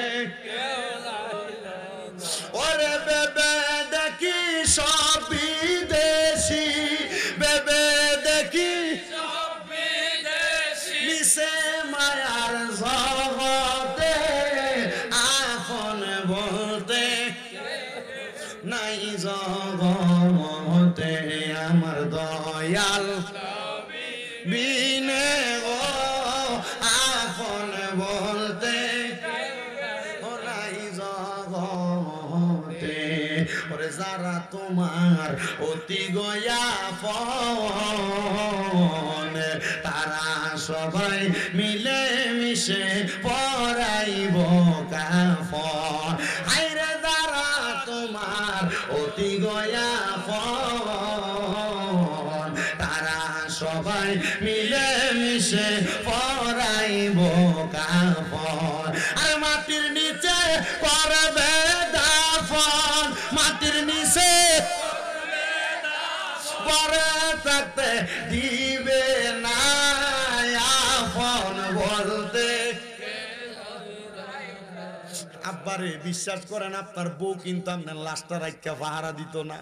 ওরে বেবে দেখি সব বিদেশি, বেবে দেখি মিশে মায়ার জগতে, আপন বলতে নাই জগতে, আমার দয়াল বিনে গো আপন বলতে নাই জগতে। ওরে যারা তোমার অতি গোয়াপন, তারা সবাই মিলে মিশে পরাইব কাফন। আইরে যারা তোমার অতি গোয়াপন, তারা সবাই মিলে মিশে পরাইব কাফন। আর মাটির নিচে করবে দাফন, মাটির নিচে পরে থাকতে দিবে না আপন বলতে। আব্বারে বিশ্বাস করেন, আপনার বউ কিন্তু আপনার লাশটা রাখা পাহারা দিত না।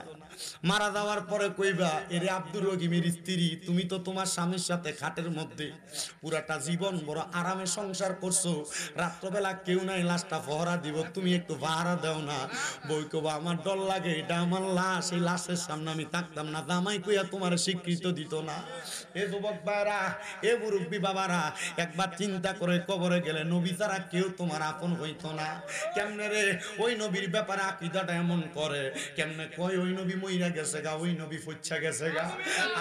মারা যাওয়ার পরে কইবা, এরে আব্দুর রহিমের স্ত্রী, তুমি তো তোমার স্বামীর সাথে খাটের মধ্যে পুরাটা জীবন বড় আরামে সংসার করছো, রাত্রবেলা কেউ নাই লাশটা পহরা দিব, তুমি একটু পাহারা দাও না। বই কবা, আমার ডর লাগে, এটা আমার লাশ, এই লাশের সামনে আমি থাকতাম না। জামাই কইয়া তোমার স্বীকৃত দিত না। এ যুবক ভাইরা, এ মুরব্বী বাবারা, একবার চিন্তা করে কবরে গেলে নবী ছাড়া কেউ তোমার আপন হইতো না। কেমনে রে ওই নবীর ব্যাপারে আকীদাটা এমন করে, কেমনে কয় ওই নবী মইরা গেছে গা, ওই নবী ফুচ্ছা গেছে গা।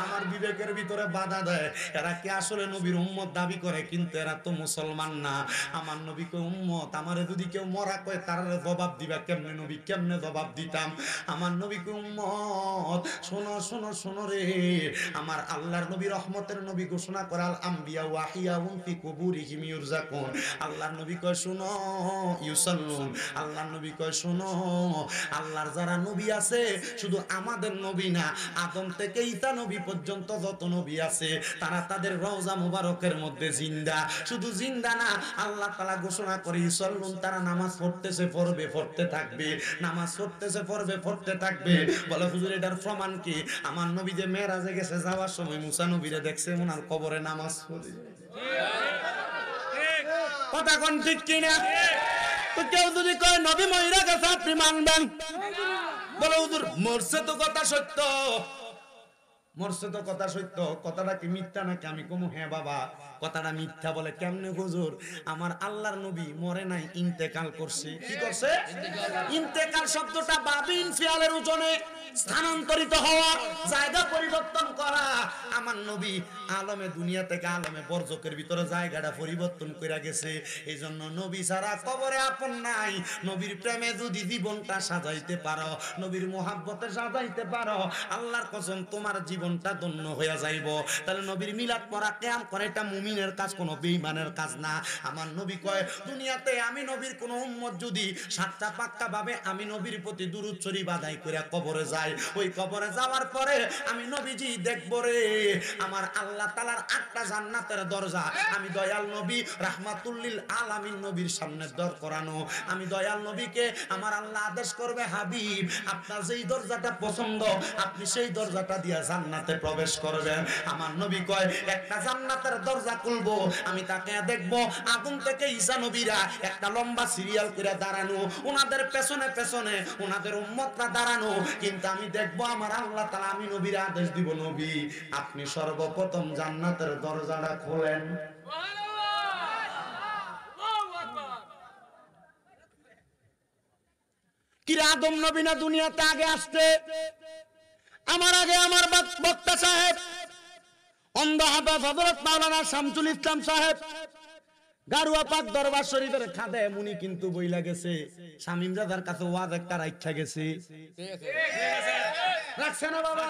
আমার বিবেকের ভিতরে বাধা দেয়, এরা কি আসলে নবীর উম্মত দাবি করে, কিন্তু এরা তো মুসলমান না। আমার নবীকে উম্মত, আমারে যদি কেউ মরা কয় তারারে জবাব দিবা কেমনে নবী, কেমনে জবাব দিতাম? আমার নবীকে উম্মত, শোনো শোনো শোনো রে, আমার আল্লাহর নবী রহমতের নবী ঘোষণা করে, আল আম্বিয়া ওয়াহিয়াউন ফি কুবুরিহিম ইউরজাকুন। আল্লাহর নবী কয় শুনো, ইউসাল্লুন, আল্লাহর নবী কয় শুনো, আল্লাহর যারা নবী আছে, শুধু আমাদের নবী না, আদম থেকে ঈসা নবী পর্যন্ত যত নবী আছে, তারা তাদের রওজা মুবারকের মধ্যে জিন্দা। শুধু জিন্দা না, আল্লাহ তাআলা ঘোষণা করে ইউসাল্লুন, তারা নামাজ পড়তেছে, পড়বে, পড়তে থাকবে, নামাজ পড়তেছে, পড়বে, পড়তে থাকবে। বলে হুজুর এটার প্রমাণ কি? আমার নবী যে মেরাজে গেছে, যাওয়ার সময় মুসা নবীরে দেখছে ওনার কবরে নামাজ পড়ে। কথা কোন ঠিক কিনা? তো কেউ যদি কয় নবী মইরা গেছে, আপনি মানবেন? বলে হুজুর মরছে তো কথা সত্য, মরছে তো কথা সত্য, কথাটা কি মিথ্যা নাকি? আমি কমু হ্যাঁ বাবা, কথাটা মিথ্যা। বলে কেমনে হুজুর? আমার আল্লাহর নবী মরে নাই, ইন্তেকাল করছে। কি করছে? ইন্তেকাল শব্দটা বাবিন ফিয়ালের ওজনে স্থানান্তরিত হওয়া, জায়গা পরিবর্তন করা। আমার নবী আলমে দুনিয়া থেকে আলমে বরজকের ভিতরে জায়গাটা পরিবর্তন করে গেছে। এই জন্য নবী ছাড়া কবরে আপন নাই। নবীর প্রেমে যদি জীবনটা সাজাইতে পারো, নবীর মোহাব্বতে সাজাইতে পারো, আল্লাহর কসম তোমার জীবনটা ধন্য হয়ে যাইব। তাহলে নবীর মিলাদ পড়া, কিয়াম করে, এটা মুমিনের কাজ, কোনো বেঈমানের কাজ না। আমার নবী কয়, দুনিয়াতে আমি নবীর কোন উম্মত যদি সাতটা পাক্কা ভাবে আমি নবীর প্রতি দুরূদ শরীফ আদায় করে কবরে যায়, ওই কবরে যাওয়ার পরে আমি নবীজি দেখবো রে, আমার আল্লাহ তাআলার 8টা জান্নাতের দরজা আমি দয়াল নবী রাহমাতুল লিল আলামিন নবীর সামনে দর করানো। আমি দয়াল নবীকে আমার আল্লাহ আদেশ করবে, হাবিব আপনার যেই দরজাটা পছন্দ আপনি সেই দরজাটা দিয়া জান্নাত জান্নাতে প্রবেশ করবেন। আমার নবী কয় একটা জান্নাতের দরজা খুলবো, আমি তাকে দেখবো আগুন থেকে ঈসা নবীরা একটা লম্বা সিরিয়াল করে দাঁড়ানো, ওনাদের পেছনে পেছনে ওনাদের উম্মতরা দাঁড়ানো, কিন্তু আমি দেখবো আমার আল্লাহ তাআলা আমি নবীর আদেশ দিব, নবী আপনি সর্বপ্রথম জান্নাতের দরজাটা খোলেন। কি আদম নবী না দুনিয়াতে আগে আসতে? আমার আগে আমার বক্তা সাহেব অন্ধ হাফেজ হযরত মাওলানা শামসুল ইসলাম সাহেব গারুয়া পাক দরবার শরীফের খাদে মুনি কিন্তু বইলা গেছে, শামীম রাজার কাছে ওয়াজ একটা রাখা গেছে, রাখছে না বাবা?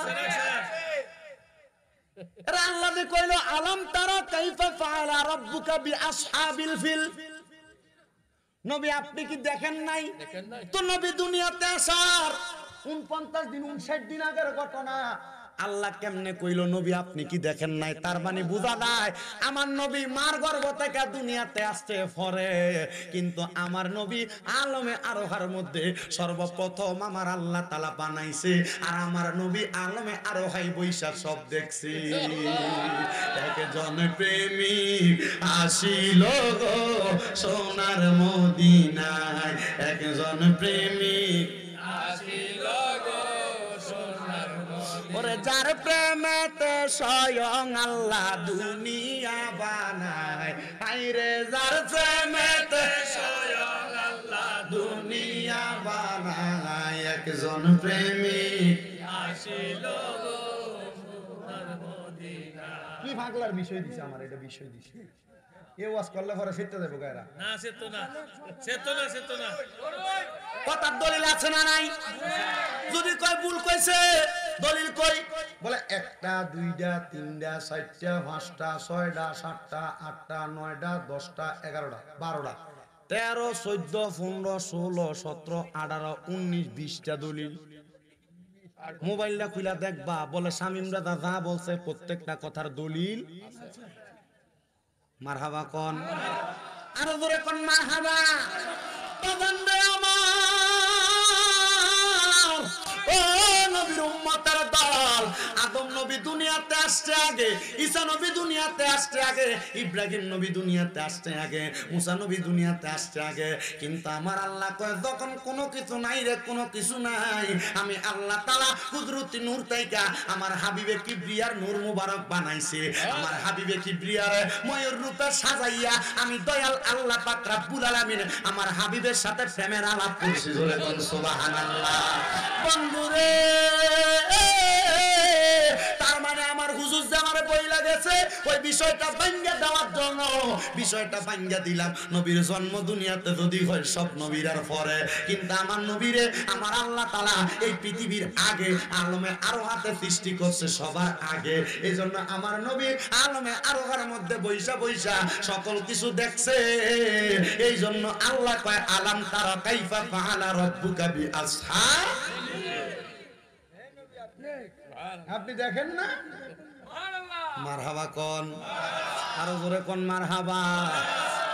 এরা আল্লাহ যে কইলো আলাম তারা কাইফা ফাআলা রাব্বুকা বিআসহাবিল ফিল, নবী আপনি কি দেখেন নাই? তো নবী দুনিয়াতে আসার 49 দিন 59 দিন আগের ঘটনা আল্লাহ কেমনে কইলো নবী আপনি কি দেখেন নাই? তার মানে বুঝা যায় আমার নবী মার গর্ভ থেকে দুনিয়াতে আসতে পরে, কিন্তু আমার নবী আলমে আরোহার মধ্যে সর্বপ্রথম আমার আল্লাহ তাআলা বানাইছে, আর আমার নবী আলমে আরোহাই বৈশা সব দেখছি। একজন প্রেমিক আসিল গো সোনার মদিনায়, একজন প্রেমিক আসিল গো সোনার মদিনায়, ওরে যার প্রেমেতে স্বয়ং আল্লাহ দুনিয়া বানায়, হায়রে যার প্রেমেতে স্বয়ং আল্লাহ দুনিয়া বানায়, একজন প্রেমিক আসিল গো সোনার মদিনায়। কি ভাগলার বিষয় দিছে আমার, এটা বিষয় দিছে এ ওয়াজ করলে পরে সেটা দেব গায়রা না, সেতো না, সেতো না, সেতো না। কথার দলিল আছে না নাই? যদি কয় ভুল কইছে দলিল কই? বলে একটা দুইটা তিনটা চারটা পাঁচটা ছয়টা সাতটা আটটা নয়টা 10টা 11টা 12টা 13 14 15 16 17 18 19 20টা দলিল। মোবাইলটা খুলে দেখবা, বলে শামীম রাজা যা বলছে প্রত্যেকটা কথার দলিল। মারহাবা কোন, আরো জোরে কোন মারহাবা। বাজানরে আমার ও নবীর উম্মতের দল, আদম নবী দুনিয়াতে আসছে আগে, ঈসা নবী দুনিয়াতে আসছে আগে, ইব্রাহিম নবী দুনিয়াতে আসছে আগে, মুসা নবী দুনিয়াতে আসছে আগে, কিন্তু আমার আল্লাহ কয় যখন কোনো কিছু নাই রে, কোনো কিছু নাই, আমি আল্লাহ তাআলা কুদরতি নূর তাইকা আমার হাবিবে কিবরিয়ার নূর মুবারক বানাইছে, আমার হাবিবে কিবরিয়ার ময়ূর রূপে সাজাইয়া আমি দয়াল আল্লাহ পাক রব্বুল আলামিন আমার হাবিবের সাথে প্রেমের আলাপ করছি। জোরে বল সুবহানাল্লাহ। বন্ধুরে তার মানে আমার হুজুর যে আমারে বইলা গেছে ওই বিষয়টা ভাঙ্গা দেওয়ার জন্য বিষয়টা ভাঙ্গা দিলাম। নবীর জন্ম দুনিয়াতে যদি হয় সব নবীরার পরে, কিন্তু আমার নবীরে আমার আল্লাহ তাআলা এই পৃথিবীর আগে আলমে আরোহাতে সৃষ্টি করছে সবার আগে। এইজন্য আমার নবী আলমে আরোহার মধ্যে বৈশা বৈশা সকল কিছু দেখছে। এই জন্য আল্লাহ কয় আলাম তারা কাইফা ফাআলা রাব্বুকা বিআসহাব, আপনি দেখেন না? মারহাবা কোন, আরো জোরে কোন মারহাবা।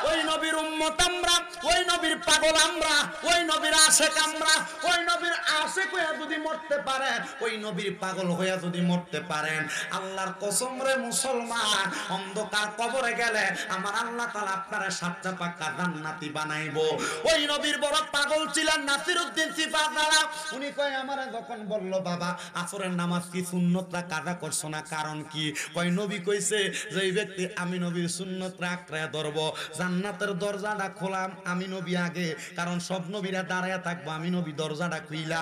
ওই নবীর উম্মত আমরা, ওই নবীর পাগল আমরা, ওই নবীর আশিক আমরা, ওই নবীর আশিক হইয়া যদি মরতে পারেন, ওই নবীর পাগল হইয়া যদি মরতে পারেন, আল্লাহর কসম রে মুসলমান, অন্ধকার কবরে গেলে আমার আল্লাহ তাআলা আপনারে সাতটা পাকা জান্নাতি বানাইবো। ওই নবীর বড় পাগল ছিলেন নাসিরউদ্দিন সিফাতওয়ালা, উনি কয় আমারে যখন বলল বাবা আসরের নামাজ কি সুন্নতরা কাজা করছো না, কারণ কি? কয় নবী কইছে যে এই ব্যক্তি আমি নবীর সুন্নতরা আঁকড়ে ধরবো, জান্নাতের দরজাটা খোলাম আমি নবী আগে, কারণ সব নবীরা দাঁড়ায়া থাকবো, আমি নবী দরজাটা খুইলা।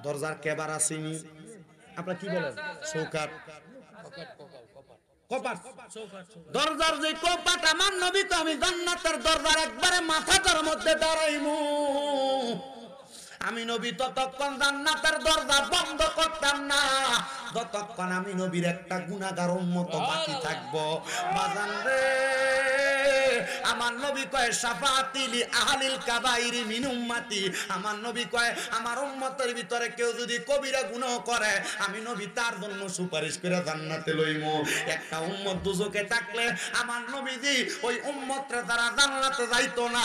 দরজার কেবার আসেনি, আপনারা কি বলেন? চৌকাট, কপাট, দরজার যে কপাট আমার নবী তো আমি জান্নাতের দরজার একবারে মাথাটার মধ্যে দাঁড়াইমু। আমি নবী ততক্ষণ জান্নাতের দরজা বন্ধ করতাম না যতক্ষণ আমি নবীর একটা গুনাহগার উম্মত বাকি থাকবো। বাজান রে আমার নবী কয় শাফাআতি লি আহলিল কাবাইরি মিন উম্মতি, আমার নবী কয় আমার উম্মতের ভিতরে কেউ যদি কবিরা গুনাহ করে আমি নবী তার জন্য সুপারিশ করে জান্নাতে লইমু। একটা উম্মত দুজকে থাকলে আমার নবীজি ওই উম্মতরে তারা জান্নাতে যাইতো না।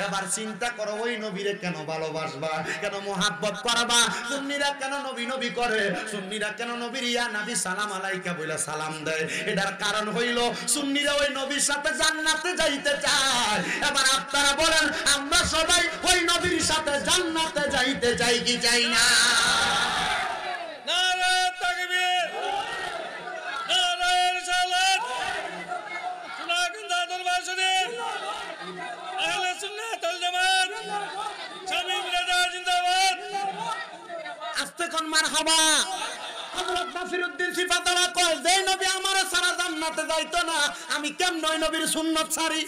এবার চিন্তা করো ওই নবীরে কেন ভালোবাসবা, কেন মোহাব্বত করবা? সুন্নিরা কেন নবী নবী করে? সুন্নিরা কেন নবীর ইয়া নবী সালাম আলাইকা বলে সালাম দেয়? এটার কারণ হইল সুন্নিরা ওই নবীর সাথে জান্নাতে যাইতে চায়। এবার আপনারা বলেন আমরা সবাই ওই নবীর সাথে জান্নাতে যাইতে চাই কি চাই না? নারে তাকবীর, নারে রিসালাত, সুনাগন্ধা দরবার শরীফ, আহলে সুন্নাত ওয়াল জামাত, শামীম রাজা জিন্দাবাদ। আস্তে কোন মারহাবা। হযরত নাসিরউদ্দিন সিফাতওয়ালা কয় যে নবী আমারে সারা জান্নাতে যাইতো না আমি কেমনে ওই নবীর সুন্নাত ছাড়ি?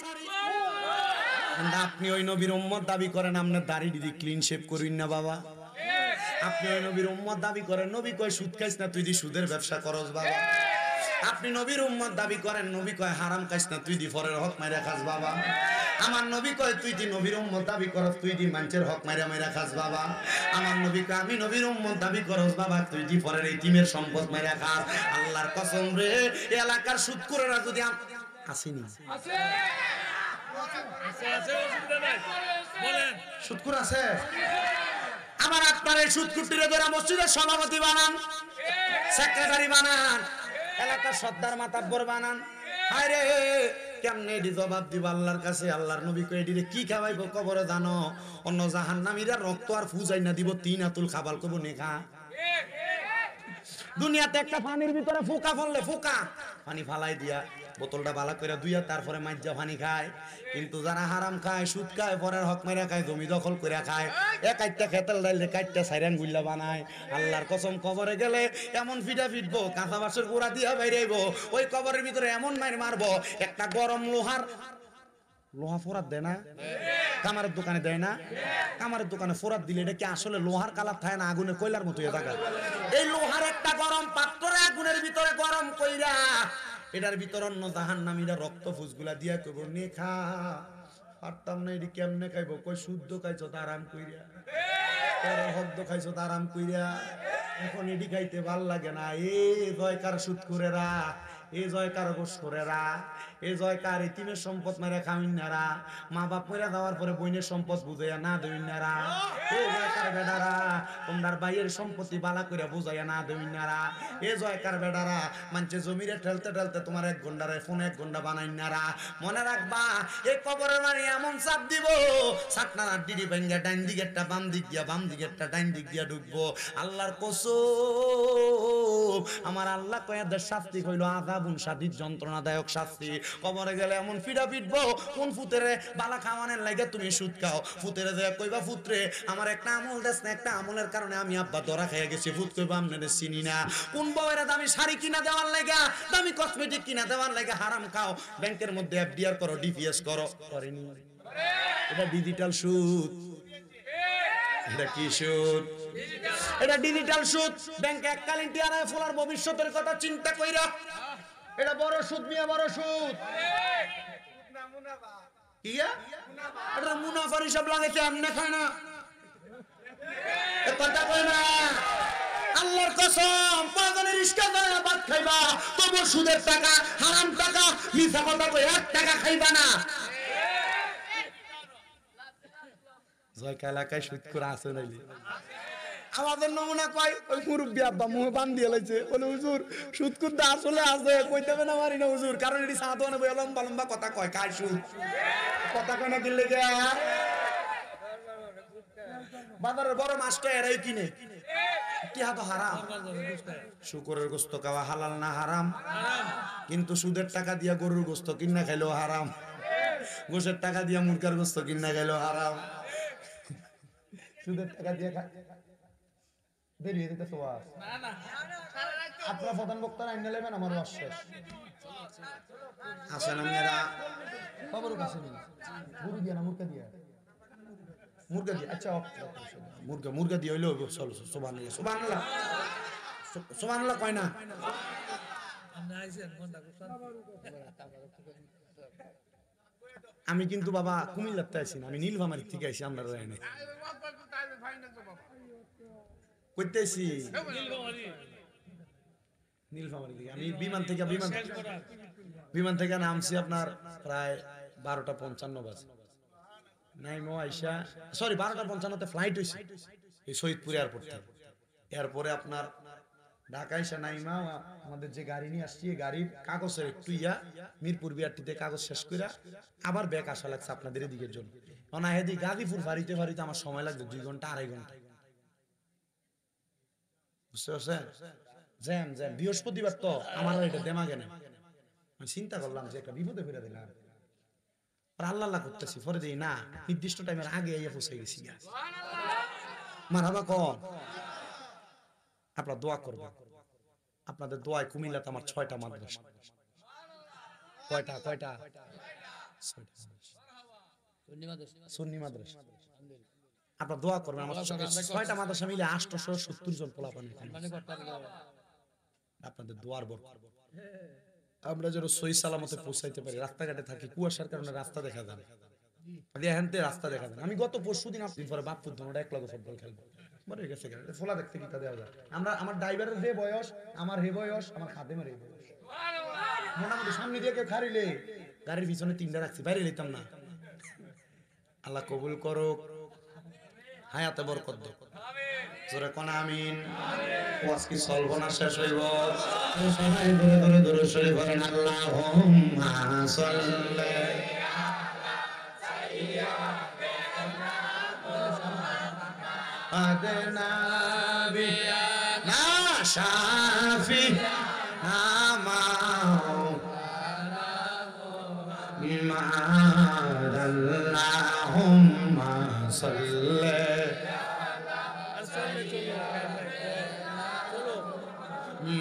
আপনি ওই নবীর উম্মত দাবি করেন, আপনার দাড়ি দিদি ক্লিন শেভ করিন না বাবা। আপনি ওই নবীর উম্মত দাবি করেন, নবী কয় সুদ খাইস না তুই দি সুদের ব্যবসা করস বাবা। আপনি নবীর উম্মত দাবি করেন, নবী কয় হারাম খাইস না তুই দি ফরের হক মাইরা খাস বাবা। আমার নবী কয় তুই দি নবীর উম্মত দাবি করস, তুই দি মানুষের হক মাইরা মাইরা খাস বাবা। আমার নবী কয় আমি নবীর উম্মত দাবি করস বাবা, তুই দি ফরের ইতিমের সম্পদ মাইরা খাস। আল্লাহর কসম রে, এলাকার সুদখোরেরা যদি আসেনি আছে আছে, অসুবিধা নাই, বলেন। সুদখোর আছে, আমার আপনার এই সুদকুটিরে ধরে মসজিদের সভাপতি বানান, সেক্রেটারি বানান, এলাকার সর্দার মাতাব্বর বানান। হায় রে কেমনে এডি জবাব দিব আল্লাহর কাছে? আল্লাহর নবী কই এডিরে কি খাওয়াইবো কবরে জানো? অন্য জাহান্নামীরা রক্ত আর ফুজাই না দিব, তিন আতুল খাবাল কব নেখা। দুনিয়াতে একটা পানির ভিতরে ফুকা ফললে ফুকা পানি ফালাই দিয়া বোতলটা বালা করে দুইয়া তারপরে মাইজা পানি খায়। কিন্তু যারা হারাম খায়, সুদ খায়, পরের হক মেরা খায়, জমি দখল করে খায়, একটা খেতেল ডাইল কাটটা সাইরান গুল্লা বানায়, আল্লাহর কসম কবরে গেলে এমন ফিটা ফিটবো, কাঁচা বাঁশের গোড়া দিয়া বাইরে আইবো, ওই কবরের ভিতরে এমন মাইর মারবো, একটা গরম লোহা ফোরাত দেয় না? কামারের দোকানে দেয় না? কামারের দোকানে ফোরাত দিলে এটা কি আসলে লোহার কালার থাকে না আগুনের কয়লার মতো হয়ে থাকে? এই লোহার একটা গরম পাত্রে আগুনের ভিতরে গরম কইরা এটার ভিতর অন্য জাহান্নামীরা রক্ত ফুসগুলা দিয়া কইব নে খা। পারতাম না এটি কেমনে খাইব? কই শুদ্ধ খাইছো তো আরাম কইরা, পরের হদ্দ খাইছো তো আরাম কইরা, এখন এটি খাইতে ভাল লাগে না। এ জয়কার সুদখোরেরা, এ জয়কার ঘুষখোরেরা, এ জয়কার ইতিমের সম্পদ মেরে খামিনারা, মা বাপ মরে যাওয়ার পরে বইনের সম্পদ বুঝাইয়া না দেউনারা, এ জয়কার বেডারা তোমরার ভাইয়ের সম্পত্তি বালা করে বুঝাইয়া না দেউনারা, এ জয়কার বেডারা মানছে জমিরে ঠেলতে ঠেলতে তোমার 1 ঘন্টারে ফোন 1 ঘন্টা বানাইনারা। মনে রাখবা এই কবরের বাড়ি এমন চাপ দিব, সাতনার ডিডি ভাঙ্গা ডাইন দিকেরটা বাম দিক দিয়া, বাম দিকেরটা ডাইন দিক দিয়া ঢুকবো। আল্লাহর কসম আমার আল্লাহ কয়াদের শাস্তি হইল আযাবুন শাদীদ, যন্ত্রণাদায়ক শাস্তি। কবরে গেলে এমন ফিডা পিটবো, কোন ফুতেরে বালা খাওয়ানোর লাগে তুমি সুদ খাও? ফুতেরে দেয়া কইবা ফুতরে আমার একটা আমল দেশ না, একটা আমলের কারণে আমি আব্বা ধরা খাইয়া গেছি। ফুত কইবা আপনাদের চিনি না। কোন বউয়ের দামি শাড়ি কিনা দেওয়ার লাগা, দামি কসমেটিক কিনা দেওয়ার লাগা হারাম খাও। ব্যাংকের মধ্যে এফডিআর করো, ডিপিএস করো, করেনি? এটা ডিজিটাল সুদ। এটা কি সুদ? এটা ডিজিটাল সুদ। ব্যাংকে এককালীন টিয়ারে ফলার ভবিষ্যতের কথা চিন্তা কইরা এটা বড় সুদ মিয়া, বড় সুদ। কি এটা মুনাফার হিসাব লাগাইতে এমনি খায় না, কথা কই না। আল্লাহর কসম পাগলের রিস্কা ধরে ভাত খাইবা, তবু সুদের টাকা, হারাম টাকা, মিথ্যা কথা কই 1 টাকা খাইবা না। জয়কা এলাকায় সুদখোর আছে নাইলে আমাদের নমুনা কয় ওই মুরব্বী আব্বা মুহে বান দিয়ে লাইছে, বলে হুজুর সুদখোর দা আসলে আছে, কইতে হবে না মারি না হুজুর, কারণ এটি সাধনে বই লম্বা লম্বা কথা কয়, খায় সুদ, কথা কয় না কিনলে গে বাজারের বড় মাছটা এরাই কিনে। কি হাতো হারাম? শুকরের গোস্ত খাওয়া হালাল না হারাম? কিন্তু সুদের টাকা দিয়া গরুর গোস্ত কিনা খাইলেও হারাম, গোশের টাকা দিয়া মুরগার গোস্ত কিনা খাইলেও হারাম। সুদের টাকা দিয়ে দেরি হয়ে যেতেছে ওয়াজ। আপনারা প্রধান বক্তারা আইনে নেবেন, আমার ওয়াজ শেষ। আসেন মেয়েরা খবর কাছে নেই, গরু দিয়া না মুরগা দিয়া? মুরগা দিয়া। আচ্ছা মুরগা দিয়ে হইলেও চলো সুবহানাল্লাহ, সুবহানাল্লাহ, সুবহানাল্লাহ কয় না? আমি কিন্তু বাবা কুমিল্লাতে আইছি না, আমি নীলফামারী থেকে আইছি আমরা লাইনে কইতে আইছি নীলফামারী থেকে। আমি বিমান থেকে নামছি আপনার প্রায় 12:55 বাজে, নাইমো আইসা সরি 12:55 ফ্লাইট হয়েছে এই শহীদপুর এয়ারপোর্ট থেকে। এরপরে আপনার ঢাকা এসে নাইমা আমাদের যে গাড়ি নিয়ে আসছি এই গাড়ির কাগজের একটু মিরপুর বিআরটিতে কাগজ শেষ করে আবার ব্যাক আসা লাগছে আপনাদের এদিকের জন্য। না হেদি গাজীপুর ফারিতে আমার সময় লাগবে 2 ঘন্টা 2.5 ঘন্টা, বুঝতে পারছেন? জ্যাম বৃহস্পতিবার তো আমার এটা দেমাগে না, আমি চিন্তা করলাম যে একটা বিপদে ফেলে দিলাম, আল্লাহ করতেছি পরে দিই না নির্দিষ্ট টাইমের আগে পৌঁছে গেছি। মারহাবা কম, আপনারা দোয়া করবেন, আপনাদের দোয়ায় কুমিল্লাতে আমার 6টা মাদ্রাসা। কয়টা? সুন্নি মাদ্রাসা। আপনারা দোয়া করবেন, আমার 6টা মাদ্রাসা মিলে 870 জন পোলাপান। আপনাদের দোয়ার বরকত আমরা যেন সহি সালামতে পৌঁছাইতে পারি। রাস্তাঘাটে থাকি, কুয়াশার কারণে রাস্তা দেখা যায় না, রাস্তা দেখা যায় না। আমি গত পরশুদিন আপনি পরে বাপুর ধরনের 1 লাখ ফুটবল খেলবো মরে গেছে, ফোলা দেখতে কি তা দেওয়া যায়। আমরা আমার ড্রাইভারের যে বয়স, আমার হে বয়স, আমার খাদেমের এই বয়স, মোটামুটি সামনে দিয়ে কেউ খারিলে গাড়ির পিছনে 3টা রাখছি, বাইরে নিতাম না। আল্লাহ কবুল করুক, হায়াতে বরকত দাও, জোরে কোন আমিন। ওয়াজ কি চলবো না শেষ হইব? সবাই ধরে ধরে শরীফ বলেন আল্লাহুম্মা সাল্লি আদনা বিনা শাফি আল্লাহুম্মা সাল্লি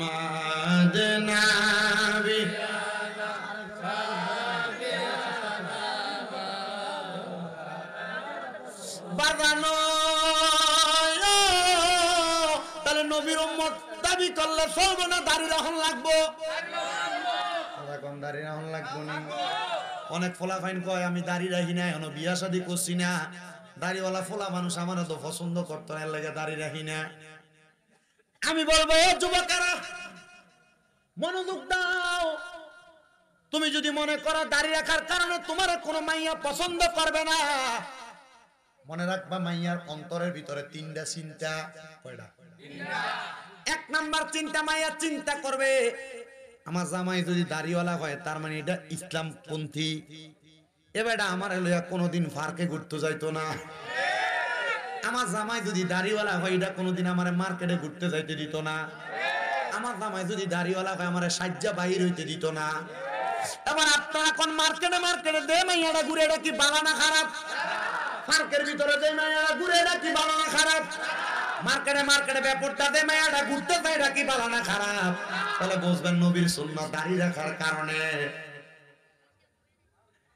মাদনা বাজানো। তাহলে নবীর উম্মত দাবি করলে চলবে না, দাড়ি রাখুন লাগবো, দাড়ি রাখুন লাগবো নি। অনেক ফোলা ফাইন কয় আমি দাড়ি রাখি না, এখনো বিয়া শাদী করছি না, দাড়িওয়ালা ফোলা মানুষ আমার তো পছন্দ করতো না, এর লাগে দাড়ি রাখি না। আমি বলবো যুবকেরা মনোযোগ দাও, তুমি যদি মনে করো দাড়ি রাখার কারণে তোমার কোনো মাইয়া পছন্দ করবে না, মনে রাখবা মাইয়ার অন্তরের ভিতরে 3টা চিন্তা। কয়টা? 1 নাম্বার চিন্তা, মাইয়া চিন্তা করবে আমার জামাই যদি দাড়িওয়ালা হয় তার মানে এটা ইসলাম পন্থী, এবারে আমার লইয়া কোনোদিন পার্কে ঘুরতে যাইতো না। আমার জামাই যদি দাড়িওয়ালা হয় এটা কোনোদিন আমার মার্কেটে ঘুরতে যাইতে দিত না। আমার জামাই যদি দাড়িওয়ালা হয় আমার সাজ্জা বাহির হইতে দিত না। এবার আপনারা কোন মার্কেটে দে মাইয়াটা ঘুরে, এটা কি ভালো না খারাপ? পার্কের ভিতরে দে মাইয়াটা ঘুরে, এটা কি ভালো না খারাপ? মার্কেটে ব্যাপারটা দে মাইয়াটা ঘুরতে যায়, এটা কি ভালো না খারাপ? তাহলে বুঝবেন নবীর সুন্নাত দাড়ি রাখার কারণে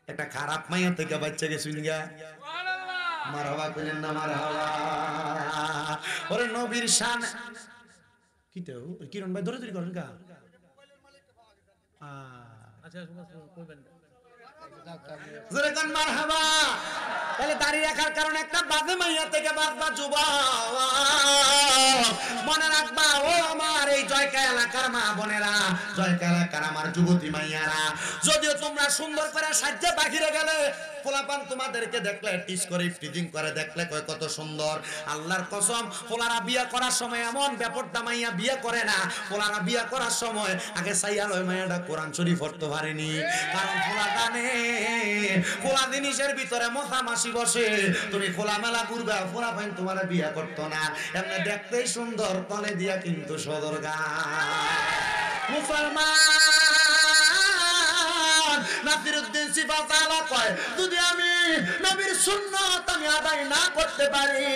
একটা খারাপ মাইয়া থেকে বাচ্চা গেছুন গা। মারহাবা কইলেন না? মারহাবা। ওরে নবীর শান কি তো কিরণ ভাই ধরে করেন কা? আচ্ছা কইবেন জোরে কোন মারহাবা। তাহলে দাড়ি রাখার কারণে একটা বাজে মাইয়া থেকে বাঁচবা যুবক, মনে রাখবা ও আমার এই জয়কা এলাকার মা বোনেরা, জয়কা এলাকার আমার যুবতী মাইয়ারা, যদিও তোমরা সুন্দর করে সাজ্জা বাহিরে গেলে পোলাপান তোমাদেরকে দেখলে টিস করে টিজিং করে, দেখলে কয় কত সুন্দর। আল্লাহর কসম পোলারা বিয়া করার সময় এমন ব্যাপারটা মাইয়া বিয়া করে না, পোলারা বিয়া করার সময় আগে সাইয়াল ওই মাইয়াটা কোরআন শরীফ পড়তে পারেনি, কারণ পোলা জানে খোলা জিনিসের ভিতরে মশা মাসি বসে, তুমি খোলা মেলা ঘুরবা, পোলা পাইন তোমার বিয়া করতো না। এমনি দেখতেই সুন্দর, তলে দিয়া কিন্তু সদর গা। মুসলমান নাসিরউদ্দিন সিফাতালা কয় যদি আমি নবীর সুন্নাত আমি আদায় না করতে পারি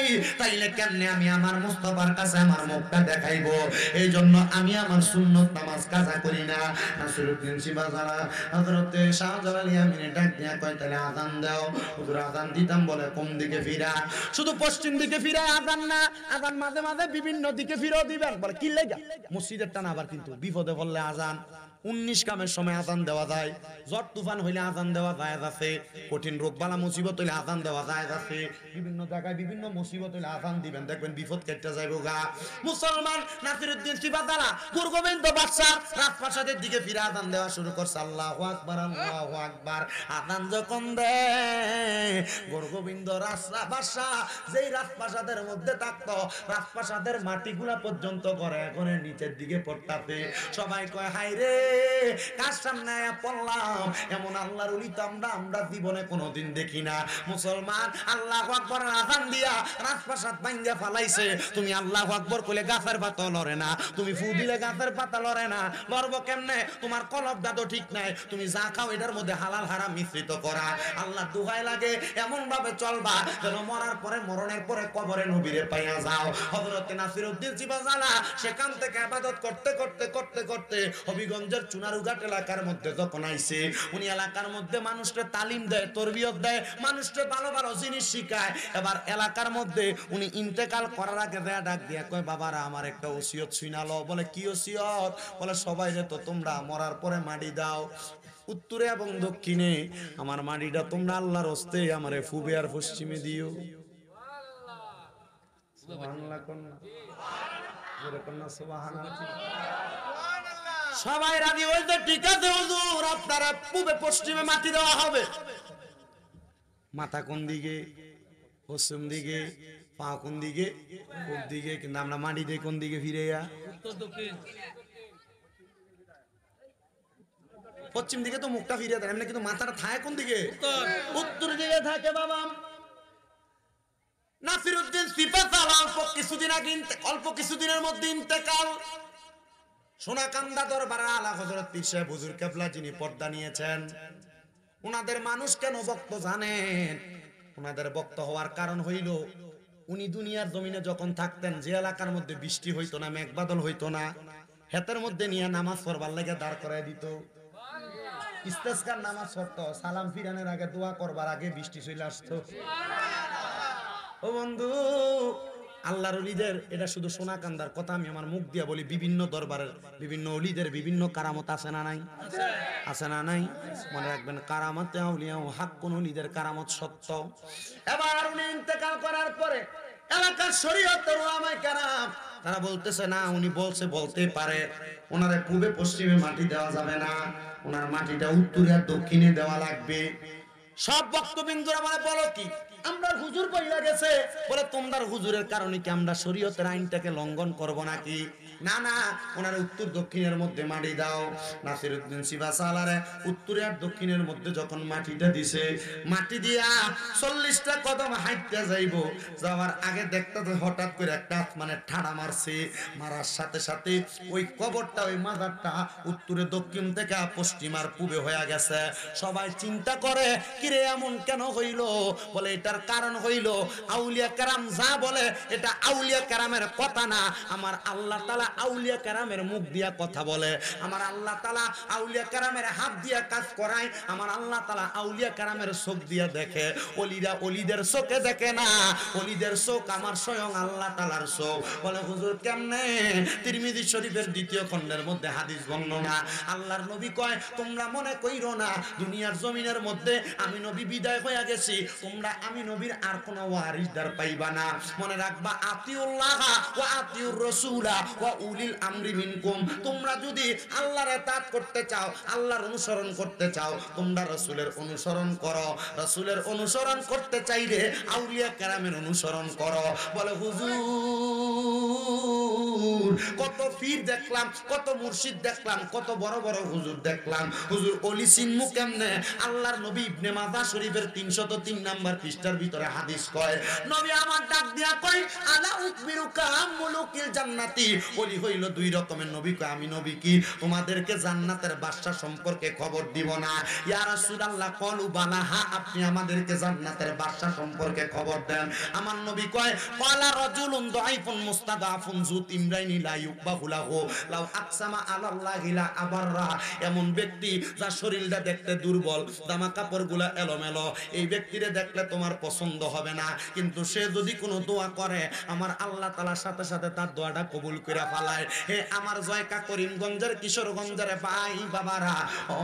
তাইলে কেমনে আমি আমার মুস্তাফার কাছে আমার মুখটা দেখাইবো? এই জন্য আমি আমার সুন্নত নামাজ কাজা করি না। নাসিরউদ্দিন সিফাতালা হযরতে শাহজালাল ইয়ামিনে ডাক দিয়া কয় তাহলে আযান দাও। হুজুর আযান দিতাম বলে কোন দিকে ফিরা? শুধু পশ্চিম দিকে ফিরা আযান না, আযান মাঝে মাঝে বিভিন্ন দিকে ফিরেও দিবেন। বলে কি লাগা? মসজিদের টানা আবার কিন্তু বিপদে পড়লে আযান 19 কামের সময় আজান দেওয়া যায়, ঝড় তুফান হইলে আজান দেওয়া যায় আছে, কঠিন রোগ বালা মুসিবত হইলে আজান দেওয়া যায় আছে, বিভিন্ন জায়গায় বিভিন্ন মুসিবত হইলে আজান দিবেন, দেখবেন বিপদ কেটে যাইবো গা। মুসলমান নাসিরউদ্দিন সিপাতালা গোরগোবিন্দ বাদশা রাজপ্রাসাদের দিকে ফিরে আজান দেওয়া শুরু করছে। আল্লাহু আকবার, আল্লাহু আকবার। আজান যখন দেয় গোরগোবিন্দ বাদশা যেই রাজপ্রাসাদের মধ্যে থাকতো, রাজপ্রাসাদের মাটিগুলা পর্যন্ত করে এখন নিচের দিকে পড়তাছে। সবাই কয় হাই রে, কার সামনে পড়লাম, এমন আল্লাহর ওলি তো আমরা জীবনে কোনোদিন দেখি না। মুসলমান আল্লাহু আকবার আযান দিয়া রাজপ্রাসাদ ভাঙ্গা ফালাইছে। তুমি আল্লাহু আকবার কইলে গাছের পাতা লড়ে না, তুমি ফু দিলে গাছের পাতা লড়ে না। লড়বো কেমনে? তোমার কলব দাদো ঠিক নাই, তুমি যা খাও এটার মধ্যে হালাল হারাম মিশ্রিত করা। আল্লাহ দোহাই লাগে এমন ভাবে চলবা যেন মরার পরে, মরণের পরে কবরে নবীরে পাইয়া যাও। হযরত নাসিরউদ্দিন সিপাহসালা সেখান থেকে ইবাদত করতে করতে করতে করতে হবিগঞ্জের চুনারুঘাট এলাকার মধ্যে যখন আইছে, উনি এলাকার মধ্যে মানুষকে তালিম দেয়, তরবিয়ত দেয়, মানুষকে ভালো ভালো জিনিস শিখায়। এবার এলাকার মধ্যে উনি ইন্তেকাল করার আগে দেয়া ডাক দিয়া কয়, বাবারা আমার একটা ওসিয়ত শুনালো। বলে কি ওসিয়ত? বলে সবাই রে তো তোমরা মরার পরে মাটি দাও, উত্তরে এবং দক্ষিণে আমার মাটিটা তোমরা আল্লাহর হস্তে আমারে পূবে আর পশ্চিমে দিও। সুবহানাল্লাহ কন্যা, জোরে কন্যা সুবহানাল্লাহ। সবাই রাজি হইতে, ঠিক আছে হুজুর আপনারা পূবে পশ্চিমে মাটি দেওয়া হবে। মাথা কোন দিকে? পশ্চিম দিকে। পা কোন দিকে? পূব দিকে। কিন্তু আমরা মাটি দিয়ে কোন দিকে ফিরে যা? উত্তর দক্ষিণ। পশ্চিম দিকে তো মুখটা ফিরে দেয় এমনি, কিন্তু মাথাটা থাকে কোন দিকে? উত্তর। উত্তর দিকে থাকে বাবা। নাসিরউদ্দিন সিপাহসালা অল্প কিছুদিনের মধ্যে ইন্তেকাল। সোনাকান্দা দরবারে আলা হযরত পীর সাহেব হুজুর কেবলা যিনি পর্দা নিয়েছেন, ওনাদের মানুষ কেন ভক্ত জানেন? ওনাদের ভক্ত হওয়ার কারণ হইল, উনি দুনিয়ার জমিনে যখন থাকতেন, যে এলাকার মধ্যে বৃষ্টি হইতো না, মেঘবাদল হইতো না, হেতের মধ্যে নিয়ে নামাজ পড়বার লাগে দাঁড় করায় দিত। ইস্তেসকার নামাজ পড়তো, সালাম ফিরানোর আগে, দোয়া করবার আগে বৃষ্টি চলে আসতো। ও বন্ধু, আল্লাহর ওলিদের, এটা শুধু সোনাকান্দার কথা আমি আমার মুখ দিয়া বলি, বিভিন্ন দরবারের বিভিন্ন ওলিদের বিভিন্ন কারামত আছে না নাই? আছে না নাই? মনে রাখবেন, কারামতে আউলিয়া ও হাক্কুন ওলিদের কারামত সত্য। এবার উনি ইন্তেকাল করার পরে এলাকার শরীয়তের উলামায়ে কেরাম তারা বলতেছে না, উনি বলছে বলতে পারে, ওনারে পূবে পশ্চিমে মাটি দেওয়া যাবে না, ওনার মাটিটা উত্তরে আর দক্ষিণে দেওয়া লাগবে। সব বক্তবিন্দুরা মানে বলো কি, আমরা হুজুর বইলা গেছে, বলে তোমরা হুজুরের কারণে কি আমরা শরীয়তের আইনটাকে লঙ্ঘন করব নাকি? না না, ওনার উত্তর দক্ষিণের মধ্যে মাটি দাও। নাসিরউদ্দিন সিপাহসালারে উত্তরে আর দক্ষিণের মধ্যে যখন মাটিটা দিছে, মাটি দিয়া 40টা কদম হাঁটতে যাইবো, যাওয়ার আগে দেখতে হঠাৎ করে একটা মানে ঠাড়া মারছে, মারার সাথে সাথে ওই কবরটা, ওই মাজারটা উত্তরে দক্ষিণ থেকে পশ্চিম আর পূবে হয়ে গেছে। সবাই চিন্তা করে, কিরে এমন কেন হইল? বলে এটার কারণ হইল, আউলিয়া কেরাম যা বলে এটা আউলিয়া কেরামের কথা না, আমার আল্লাহ তাআলা আউলিয়া কেরামের মুখ দিয়া কথা বলে, আমার আল্লাহ তাআলা আউলিয়া কেরামের হাত দিয়া কাজ করায়, আমার আল্লাহ তাআলা আউলিয়া কেরামের চোখ দিয়া দেখে। ওলিরা ওলিদের চোখে দেখে না, ওলিদের চোখ আমার স্বয়ং আল্লাহ তাআলার চোখ। বলে হুজুর কেমনে? তিরমিজি শরীফের 2য় খণ্ডের মধ্যে হাদিস বর্ণনা, আল্লাহর নবী কয়, তোমরা মনে কইরো না দুনিয়ার জমিনের মধ্যে আমি নবী বিদায় হয়ে গেছি, তোমরা আমি নবীর আর কোন ওয়ারিসদার পাইবা না। মনে রাখবা, আতিউল্লাহ ওয়া আতিউর রাসূলা ওয়া উলিল আমরি মিনকুম। তোমরা যদি আল্লাহর ইতাআত করতে চাও, আল্লাহর অনুসরণ করতে চাও, তোমরা রাসূলের অনুসরণ করো। রাসূলের অনুসরণ করতে চাইলে আউলিয়া কেরামের অনুসরণ করো। বলে হুজুর কত পীর দেখলাম, কত মুর্শিদ দেখলাম, কত বড় বড় হুজুর দেখলাম, হুজুর ওলি চিনমু কেমনে? আল্লাহর নবী ইবনে মাজাহ শরীফের 303 নাম্বার পৃষ্ঠার ভিতরে হাদিস কয়, নবী আমার ডাক দিয়া কয়, আলা উকবিরুকা মুলুকিল জান্নাতি। ওলি হইল 2 রকমের, নবী কয়, আমি নবী কি তোমাদেরকে জান্নাতের বাদশা সম্পর্কে খবর দিব না? ইয়া রাসূলুল্লাহ ক্বালু বালা, হ্যাঁ আপনি আমাদেরকে জান্নাতের বাদশা সম্পর্কে খবর দেন। আমার নবী কয়, ক্বালা রাজুলুন দাঈফুন মুস্তাদাফুন যু তিমরাইনি লা ইউকবাহু লাহু লাউ আকসামা আলাল্লাহি লা আবাররা। এমন ব্যক্তি যার শরীরটা দেখতে দুর্বল, জামা কাপড়গুলা এলোমেলো, এই ব্যক্তিরে দেখলে তোমার পছন্দ হবে না, কিন্তু সে যদি কোনো দোয়া করে আমার আল্লাহ তাআলার সাথে সাথে তার দোয়াটা কবুল করে ফালায়। হে আমার জয়কা করিমগঞ্জের কিশোরগঞ্জের ভাই বাবারা, ও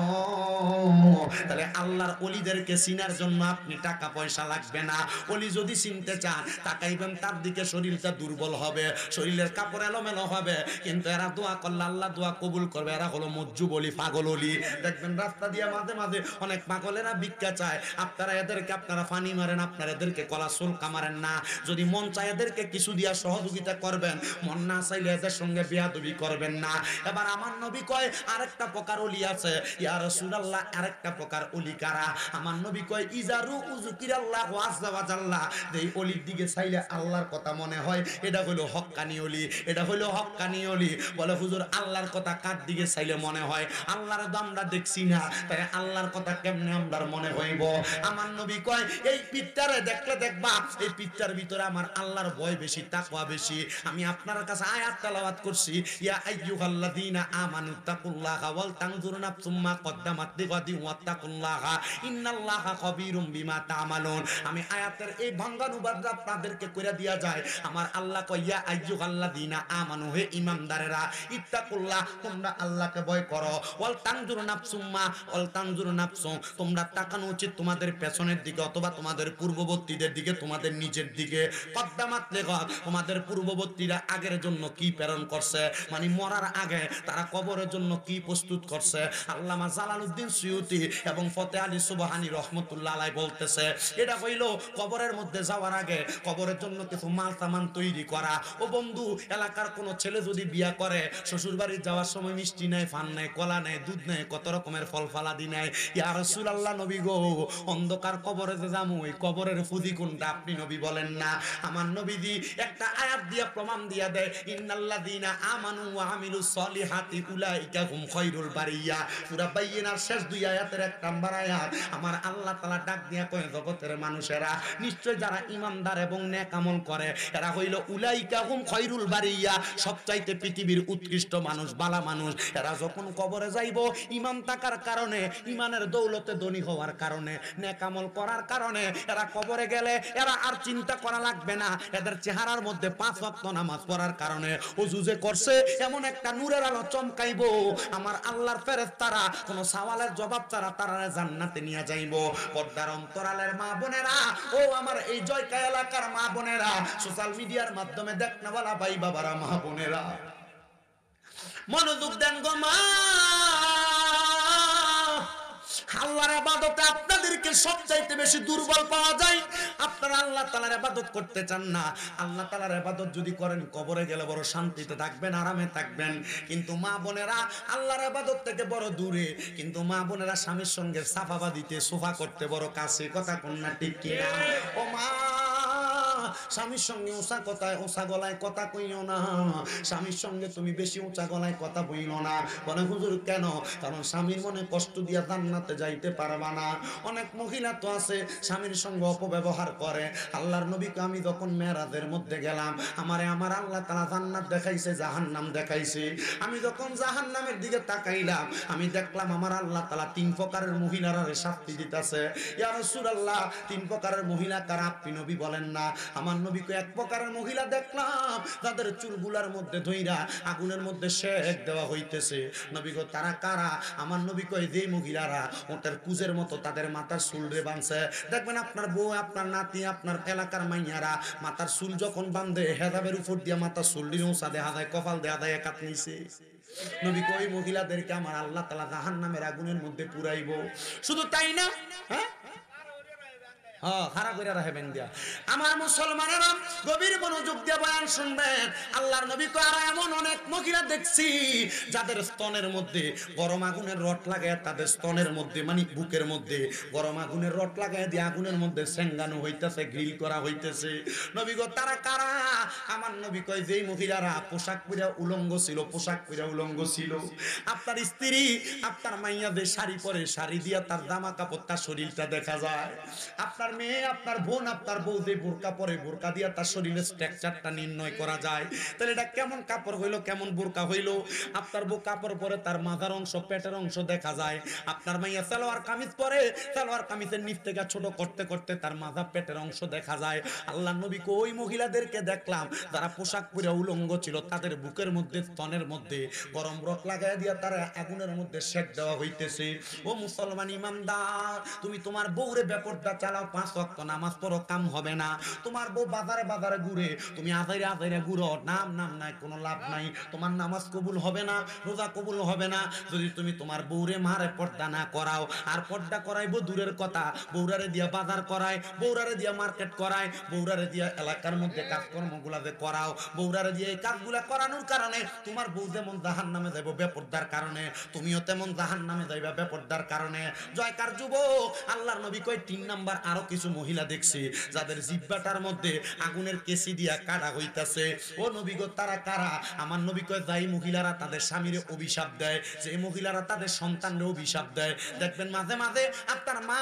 তাহলে আল্লাহর ওলিদেরকে চিনার জন্য আপনি টাকা পয়সা লাগবে না। ওলি যদি চিনতে চান তাকাইবেন তার দিকে, শরীরটা দুর্বল হবে, শরীরের কাপড় এলোমেলো হবে, কিন্তু এরা দোয়া করলে আল্লাহ দোয়া কবুল করবে। এরা হলো মজ্জুব ওলি, পাগল ওলি। দেখবেন রাস্তা দিয়ে মাঝে মাঝে অনেক পাগলেরা ভিক্ষা চায়, আপনারা এদেরকে আপনারা ফানি মারেন, আপনারা এদেরকে কলা সুলকা মারেন না। যদি মন চায় এদেরকে কিছু দিয়া সহযোগিতা করবেন, মন না চাইলে এদের সঙ্গে বেয়াদবি করবেন না। এবার আমার নবী কয় আরেকটা প্রকার ওলি আছে। ইয়া রাসূলুল্লাহ, আরেকটা প্রকার ওলি কারা? আমার নবী কয় ইজারু উযকিরাল্লাহু আযজা ওয়া জাল্লা, যেই ওলির দিকে চাইলে আল্লাহর কথা মনে হয়, এটা হলো হক্কানি ওলি, এটা হলো হক্কানি ওলি। বলে হুজুর আল্লাহর কথা কার দিকে চাইলে মনে হয়? আল্লাহর তো আমরা দেখছি না, তাই আল্লাহর কথা কেমনে আমরার মনে হইব? আমার নবী কয় এই পিত্তারে দেখলে দেখবা এই পিত্তার ভিতরে আমার আল্লাহর ভয় বেশি, তাকওয়া বেশি। আমি আপনার কাছে আয়াত তেলাওয়াত করছি, ইয়া আইয়ুহাল্লাযীনা আমানু তাকুল্লাহা ওয়াল তানজুর নাফসুম মা কদ্দামাত লিগাদিন ওয়াত্তাকুল্লাহা ইন্নাল্লাহা খাবীরুম বিমা তা'মালুন। আমি আয়াতের এই ভাঙ্গানুবাদ আপনাদেরকে কইরা দিয়া যায়। আমার আল্লাহ কয় ইয়া আইয়ুহাল্লাযীনা আমানু, হে ঈমানদারেরা, ইত্তাকুল্লাহ, তোমরা আল্লাহকে ভয় করো, ওয়াল তানজুর নাফসুম মা, ওয়াল তানজুর নাফসুম, তোমরা তাকানো উচিত তোমাদের পেছনের দিকে অথবা তোমাদের পূর্ববর্তীদের দিকে, তোমাদের নিজের দিকে। কদ্দামাত লিগাদ, তোমাদের পূর্ববর্তীরা আগের জন্য কি প্রেরণ করছে, মানে মরার আগে তারা কবরের জন্য কি প্রস্তুত করছে। আল্লামা জালালউদ্দিন সুয়ুতি এবং ফতে আলী সুবহানী রহমতুল্লাহ আলাইহি বলতেছে, এটা হইল কবরের মধ্যে যাওয়ার আগে কবরের জন্য কিছু মাল সামান তৈরি করা। ও বন্ধু, এলাকার কোনো ছেলে যদি বিয়া করে, শ্বশুর বাড়ি যাওয়ার সময় মিষ্টি নেয়, ফান নেয়, কলা নেয়, দুধ নেয়, কত রকমের ফল ফালাদি নেয়। ইয়া রাসূলুল্লাহ, নবী গো, অন্ধকার কবরে যে যামু, ওই কবরের ফুদি কোনটা আপনি নবী বলেন না? আমার নবীজি একটা আয়াত দিয়া প্রমাণ দিয়া দেয়, ইন্নাল্লাযীনা আমানু ওয়া আমিলুস সলিহাতি উলাইকা হুম খায়রুল বারিয়া। সূরা বাইয়িনার শেষ দুই আয়াতের এক নাম্বার আয়াত। আমার আল্লাহ তাআলা ডাক দিয়া কয়, জগতের মানুষেরা, নিশ্চয় যারা ঈমানদার এবং নেক আমল করে, এরা হইল উলাইকা হুম খায়রুল বারিয়া, সবচাইতে পৃথিবীর উৎকৃষ্ট মানুষ, বালা মানুষ। এরা যখন কবরে যাইব, ঈমান থাকার কারণে, ঈমানের দৌলতে ধনী হওয়ার কারণে, নেক আমল করার কারণে, এরা কবরে গেলে এরা আর চিন্তা করা লাগবে না। এদের চেহারার মধ্যে 5 ওয়াক্ত নামাজ পড়ার কারণে, ওযু যে করছে এমন একটা নূরের আলো চমকাইবো, আমার আল্লাহর ফেরেশতারা কোনো সওয়ালের জবাব ছাড়া তারা জান্নাতে নিয়ে যাইব। পর্দার অন্তরালের মা বোনেরা, ও আমার এই জয়কা এলাকার মা বোনেরা, সোশ্যাল মিডিয়ার মাধ্যমে দেখনাওয়ালা ভাই বাবারা, মা বোনেরা, মনোযোগ দেন গো মা। আল্লাহর ইবাদতে আপনাদেরকে সবচাইতে বেশি দুর্বল পাওয়া যায়। আপনারা আল্লাহ তাআলার ইবাদত করতে চান না। আল্লাহ তাআলার ইবাদত যদি করেন, কবরে গেলে বড় শান্তিতে থাকবেন, আরামে থাকবেন। কিন্তু মা বোনেরা আল্লাহর ইবাদত থেকে বড় দূরে, কিন্তু মা বোনেরা স্বামীর সঙ্গে সাফাবা দিতে, সোফা করতে বড় কাছে। কথা কোন না ঠিক কিনা? ও মা, স্বামীর সঙ্গে উঁচা কথায়, উঁচা গলায় কথা কইও না। স্বামীর সঙ্গে তুমি বেশি উঁচা গলায় কথা বইল না। বলে হুজুর কেন? কারণ স্বামীর মনে কষ্ট দিয়া জান্নাতে যাইতে পারবা না। অনেক মহিলা তো আছে স্বামীর সঙ্গে অপব্যবহার করে। আল্লাহর নবীকে আমি যখন মেরাজের মধ্যে গেলাম, আমার আল্লাহ তাআলা জান্নাত দেখাইছে, জাহান্নাম দেখাইছে। আমি যখন জাহান্নামের দিকে তাকাইলাম, আমি দেখলাম আমার আল্লাহ তাআলা 3 প্রকারের মহিলারা শাস্তি দিতেছে। ইয়া রাসূলুল্লাহ, 3 প্রকারের মহিলা কারা আপনি নবী বলেন না? আমার নবীকে এক প্রকারের মহিলা দেখলাম, তাদের চুলগুলার মধ্যে ধইরা আগুনের মধ্যে শেক দেওয়া হইতেছে। নবী গো, তারা কারা? আমার নবী কয়, যে মহিলারা ওটার কুজের মতো তাদের মাথার চুল রে বাঁধছে। দেখবেন আপনার বউ, আপনার নাতি, আপনার এলাকার মাইয়ারা মাথার চুল যখন বাঁধে, হেজাবের উপর দিয়া মাথার চুল দিয়ে উঁচা দেখা যায়, কপাল দেখা যায় একাত নিচে। নবী কয়, মহিলাদেরকে আমার আল্লাহ তাআলা জাহান্নামের আগুনের মধ্যে পুরাইব। শুধু তাই না, হ্যাঁ, খারাপ করে রাখবেন দিয়া। আমার মুসলমানেরা গভীর মনোযোগ দিয়ে বয়ান শুনবেন। আল্লাহর নবী কয়, আর এমন অনেক মহিলা দেখছি যাদের স্তনের মধ্যে গরম আগুনের রড লাগায়, তাদের স্তনের মধ্যে মানে বুকের মধ্যে গরম আগুনের রড লাগায় দিয়ে আগুনের মধ্যে সেঙ্গানো হইতেছে, গ্রিল করা হইতেছে। নবী গো, তারা কারা? আমার নবী কয়, যেই মহিলারা পোশাক পরে উলঙ্গ ছিল, পোশাক পরে উলঙ্গ ছিল। আপনার স্ত্রী, আপনার মাইয়া যে শাড়ি পরে, শাড়ি দিয়া তার জামা কাপড়, তার শরীরটা দেখা যায়। আপনার আপনার মেয়ে, আপনার বোন, আপনার বউ যে বোরকা পরে, বোরকা দিয়ে তার শরীরের স্ট্রাকচারটা নির্ণয় করা যায়, তাহলে এটা কেমন কাপড় হইলো, কেমন বোরকা হইলো? আপনার বউ কাপড় পরে তার মাথার অংশ, পেটের অংশ দেখা যায়। আপনার মাইয়া সালোয়ার কামিজ পরে, সালোয়ার কামিজের নিচ থেকে ছোট করতে করতে তার মাথা, পেটের অংশ দেখা যায়। আল্লাহ নবী কো ওই মহিলাদেরকে দেখলাম যারা পোশাক পরে উলঙ্গ ছিল, তাদের বুকের মধ্যে, স্তনের মধ্যে গরম রড লাগাই দিয়া তারা আগুনের মধ্যে সেক দেওয়া হইতেছে। ও মুসলমান ইমানদার, তুমি তোমার বউরে বেপরদা চালাও, 5 ওয়াক্ত নামাজ পড়ো, কাম হবে না। তোমার বউ বাজারে বাজারে ঘুরে, তুমি আজাইরে আজাইরে ঘুরো, নাম নাই, কোনো লাভ নাই। তোমার নামাজ কবুল হবে না, রোজা কবুল হবে না, যদি তুমি তোমার বউরে মারে পর্দা না করাও। আর পর্দা করাইবো দূরের কথা, বউরারে দিয়া বাজার করায়, বউরারে দিয়া মার্কেট করায়, বউরারে দিয়া এলাকার মধ্যে কাজকর্মগুলা যে করাও, বউরারে দিয়ে এই কাজগুলা করানোর কারণে তোমার বউ যেমন জাহান্নামে যাইবো বেপরদার কারণে, তুমিও তেমন জাহান্নামে যাইবা বেপরদার কারণে। জয়কার যুবক, আল্লাহর নবী কয় 3 নাম্বার আরো কিছু মহিলা দেখছি যাদের জিহ্বাটার মধ্যে আগুনের কেসি দিয়া কাটা হইতাছে। ও নবী গো, তারা কারা? আমার নবী কয় যাই মহিলারা তাদের স্বামীর অভিশাপ দেয়, যে মহিলারা তাদের সন্তানের অভিশাপ দেয়। দেখবেন মাঝে মাঝে আপনার মা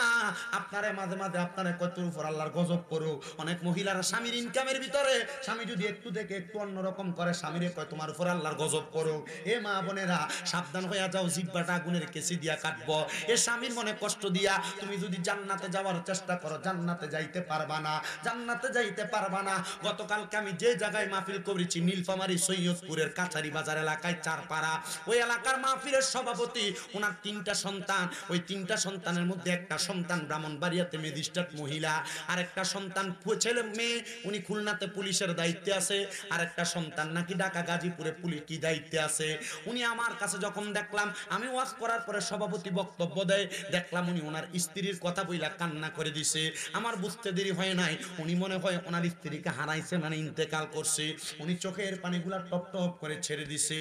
আপনারে, মাঝে মাঝে আপনারে কত উপর আল্লাহর গজব করুক। অনেক মহিলারা স্বামীর ইনকামের ভিতরে, স্বামী যদি একটু দেখে একটু অন্যরকম করে, স্বামীরে কয় তোমার উপর আল্লাহর গজব করুক। এ মা বোনেরা, সাবধান হইয়া যাও, জিহ্বাটা আগুনের কেসি দিয়া কাটবো। এ স্বামীর মনে কষ্ট দিয়া তুমি যদি জান্নাতে যাওয়ার চেষ্টা করো, জান্নাতে যাইতে পারবা না, জান্নাতে যাইতে পারবা না। গতকালকে আমি যে জায়গায় মাহফিল করেছি, নীলফামারী সৈয়দপুরের কাছারি বাজার এলাকায়, চারপাড়া, ওই এলাকার মাহফিলের সভাপতি, ওনার 3টা সন্তান। ওই 3টা সন্তানের মধ্যে একটা সন্তান ব্রাহ্মণবাড়িয়াতে ম্যাজিস্ট্রেট মহিলা, আর একটা সন্তান ছেলে মেয়ে, উনি খুলনাতে পুলিশের দায়িত্বে আছে, আর একটা সন্তান নাকি ঢাকা গাজীপুরে পুলিশ কি দায়িত্বে আছে। উনি আমার কাছে যখন দেখলাম, আমি ওয়াজ করার পরে সভাপতি বক্তব্য দেয়, দেখলাম উনি ওনার স্ত্রীর কথা বইলা কান্না করে দিছে। আমার বুঝতে দেরি হয় নাই, উনি মনে হয় ওনার স্ত্রীকে হারাইছে, মানে ইন্তেকাল করছে। উনি চোখের পানিগুলা টপ টপ করে ছেড়ে দিছে।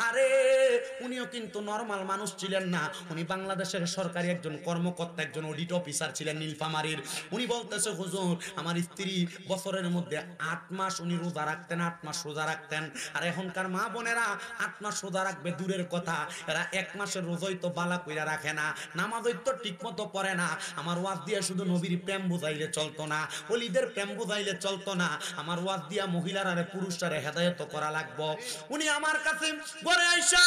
আরে উনিও কিন্তু নরমাল মানুষ ছিলেন না, উনি বাংলাদেশের সরকারি একজন কর্মকর্তা, একজন অডিট অফিসার ছিলেন নীলফামারীর। উনি বলতেছে, হুজুর আমার স্ত্রী বছরের মধ্যে 8 মাস উনি রোজা রাখতেন, 8 মাস রোজা রাখতেন। আর এখনকার মা বোনেরা 8 মাস রোজা রাখবে দূরের কথা, এরা 1 মাসের রোজাই তো বালা কইরা রাখে না, নামাজই তো ঠিক মতো পড়ে না। আমার ওয়াজ দিয়া শুধু নবীর প্রেম বুঝাইলে চলতো না, ওলিদের প্রেম বুঝাইলে চলতো না, আমার ওয়াজ দিয়া মহিলারা পুরুষরা হেদায়েত করা লাগবো। উনি আমার কাছে ঘরে আইসা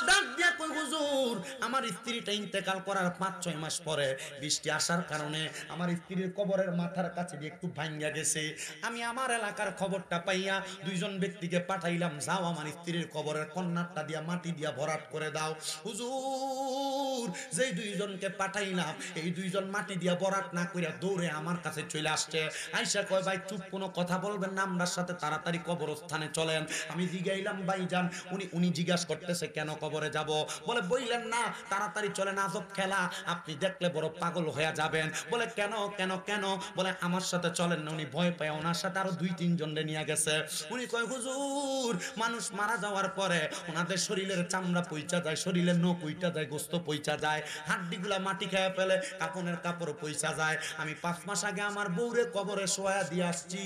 ডাক দিয়া কই, হুজুর আমার স্ত্রীটা ইন্তেকাল করার 5-6 মাস পরে বৃষ্টি আসার কারণে আমার স্ত্রীর কবরের মাথার কাছে দিয়ে একটু ভাঙ্গা গেছে। আমি আমার এলাকার খবরটা পাইয়া 2 জন ব্যক্তিকে পাঠাইলাম, যাও আমার স্ত্রীর কবরের কন্নারটা দিয়া মাটি দিয়া ভরাট করে দাও। হুজুর যেই 2 জনকে পাঠাইলাম, এই 2 জন মাটি দিয়া ভরাট না কইরা দৌড়ে আমার কাছে চলে আসছে। আইসা কয়, ভাই চুপ, কোনো কথা বলবেন না, আমরার সাথে তাড়াতাড়ি কবরস্থানে চলেন। আমি জিগাইলাম, ভাইজান উনি জিজ্ঞাসা করতেছে কেন কবরে যাব? বলে বইলেন না, তাড়াতাড়ি চলেন, আজব খেলা, আপনি দেখলে বড় পাগল হয়ে যাবেন। বলে কেন কেন কেন? বলে আমার সাথে চলেন না। উনি ভয় পায়, ওনার সাথে আরো 2-3 জনরে নিয়ে গেছে। উনি কয়, হুজুর মানুষ মারা যাওয়ার পরে ওনাদের শরীরের চামড়া পইচা যায়, শরীরের নখ উইটা যায়, গোস্ত পইচা যায়, হাড্ডিগুলা মাটি খেয়ে ফেলে, কাপনের কাপড় পইচা যায়। আমি 5 মাস আগে আমার বউরে কবরে শোয়া দিয়ে আসছি,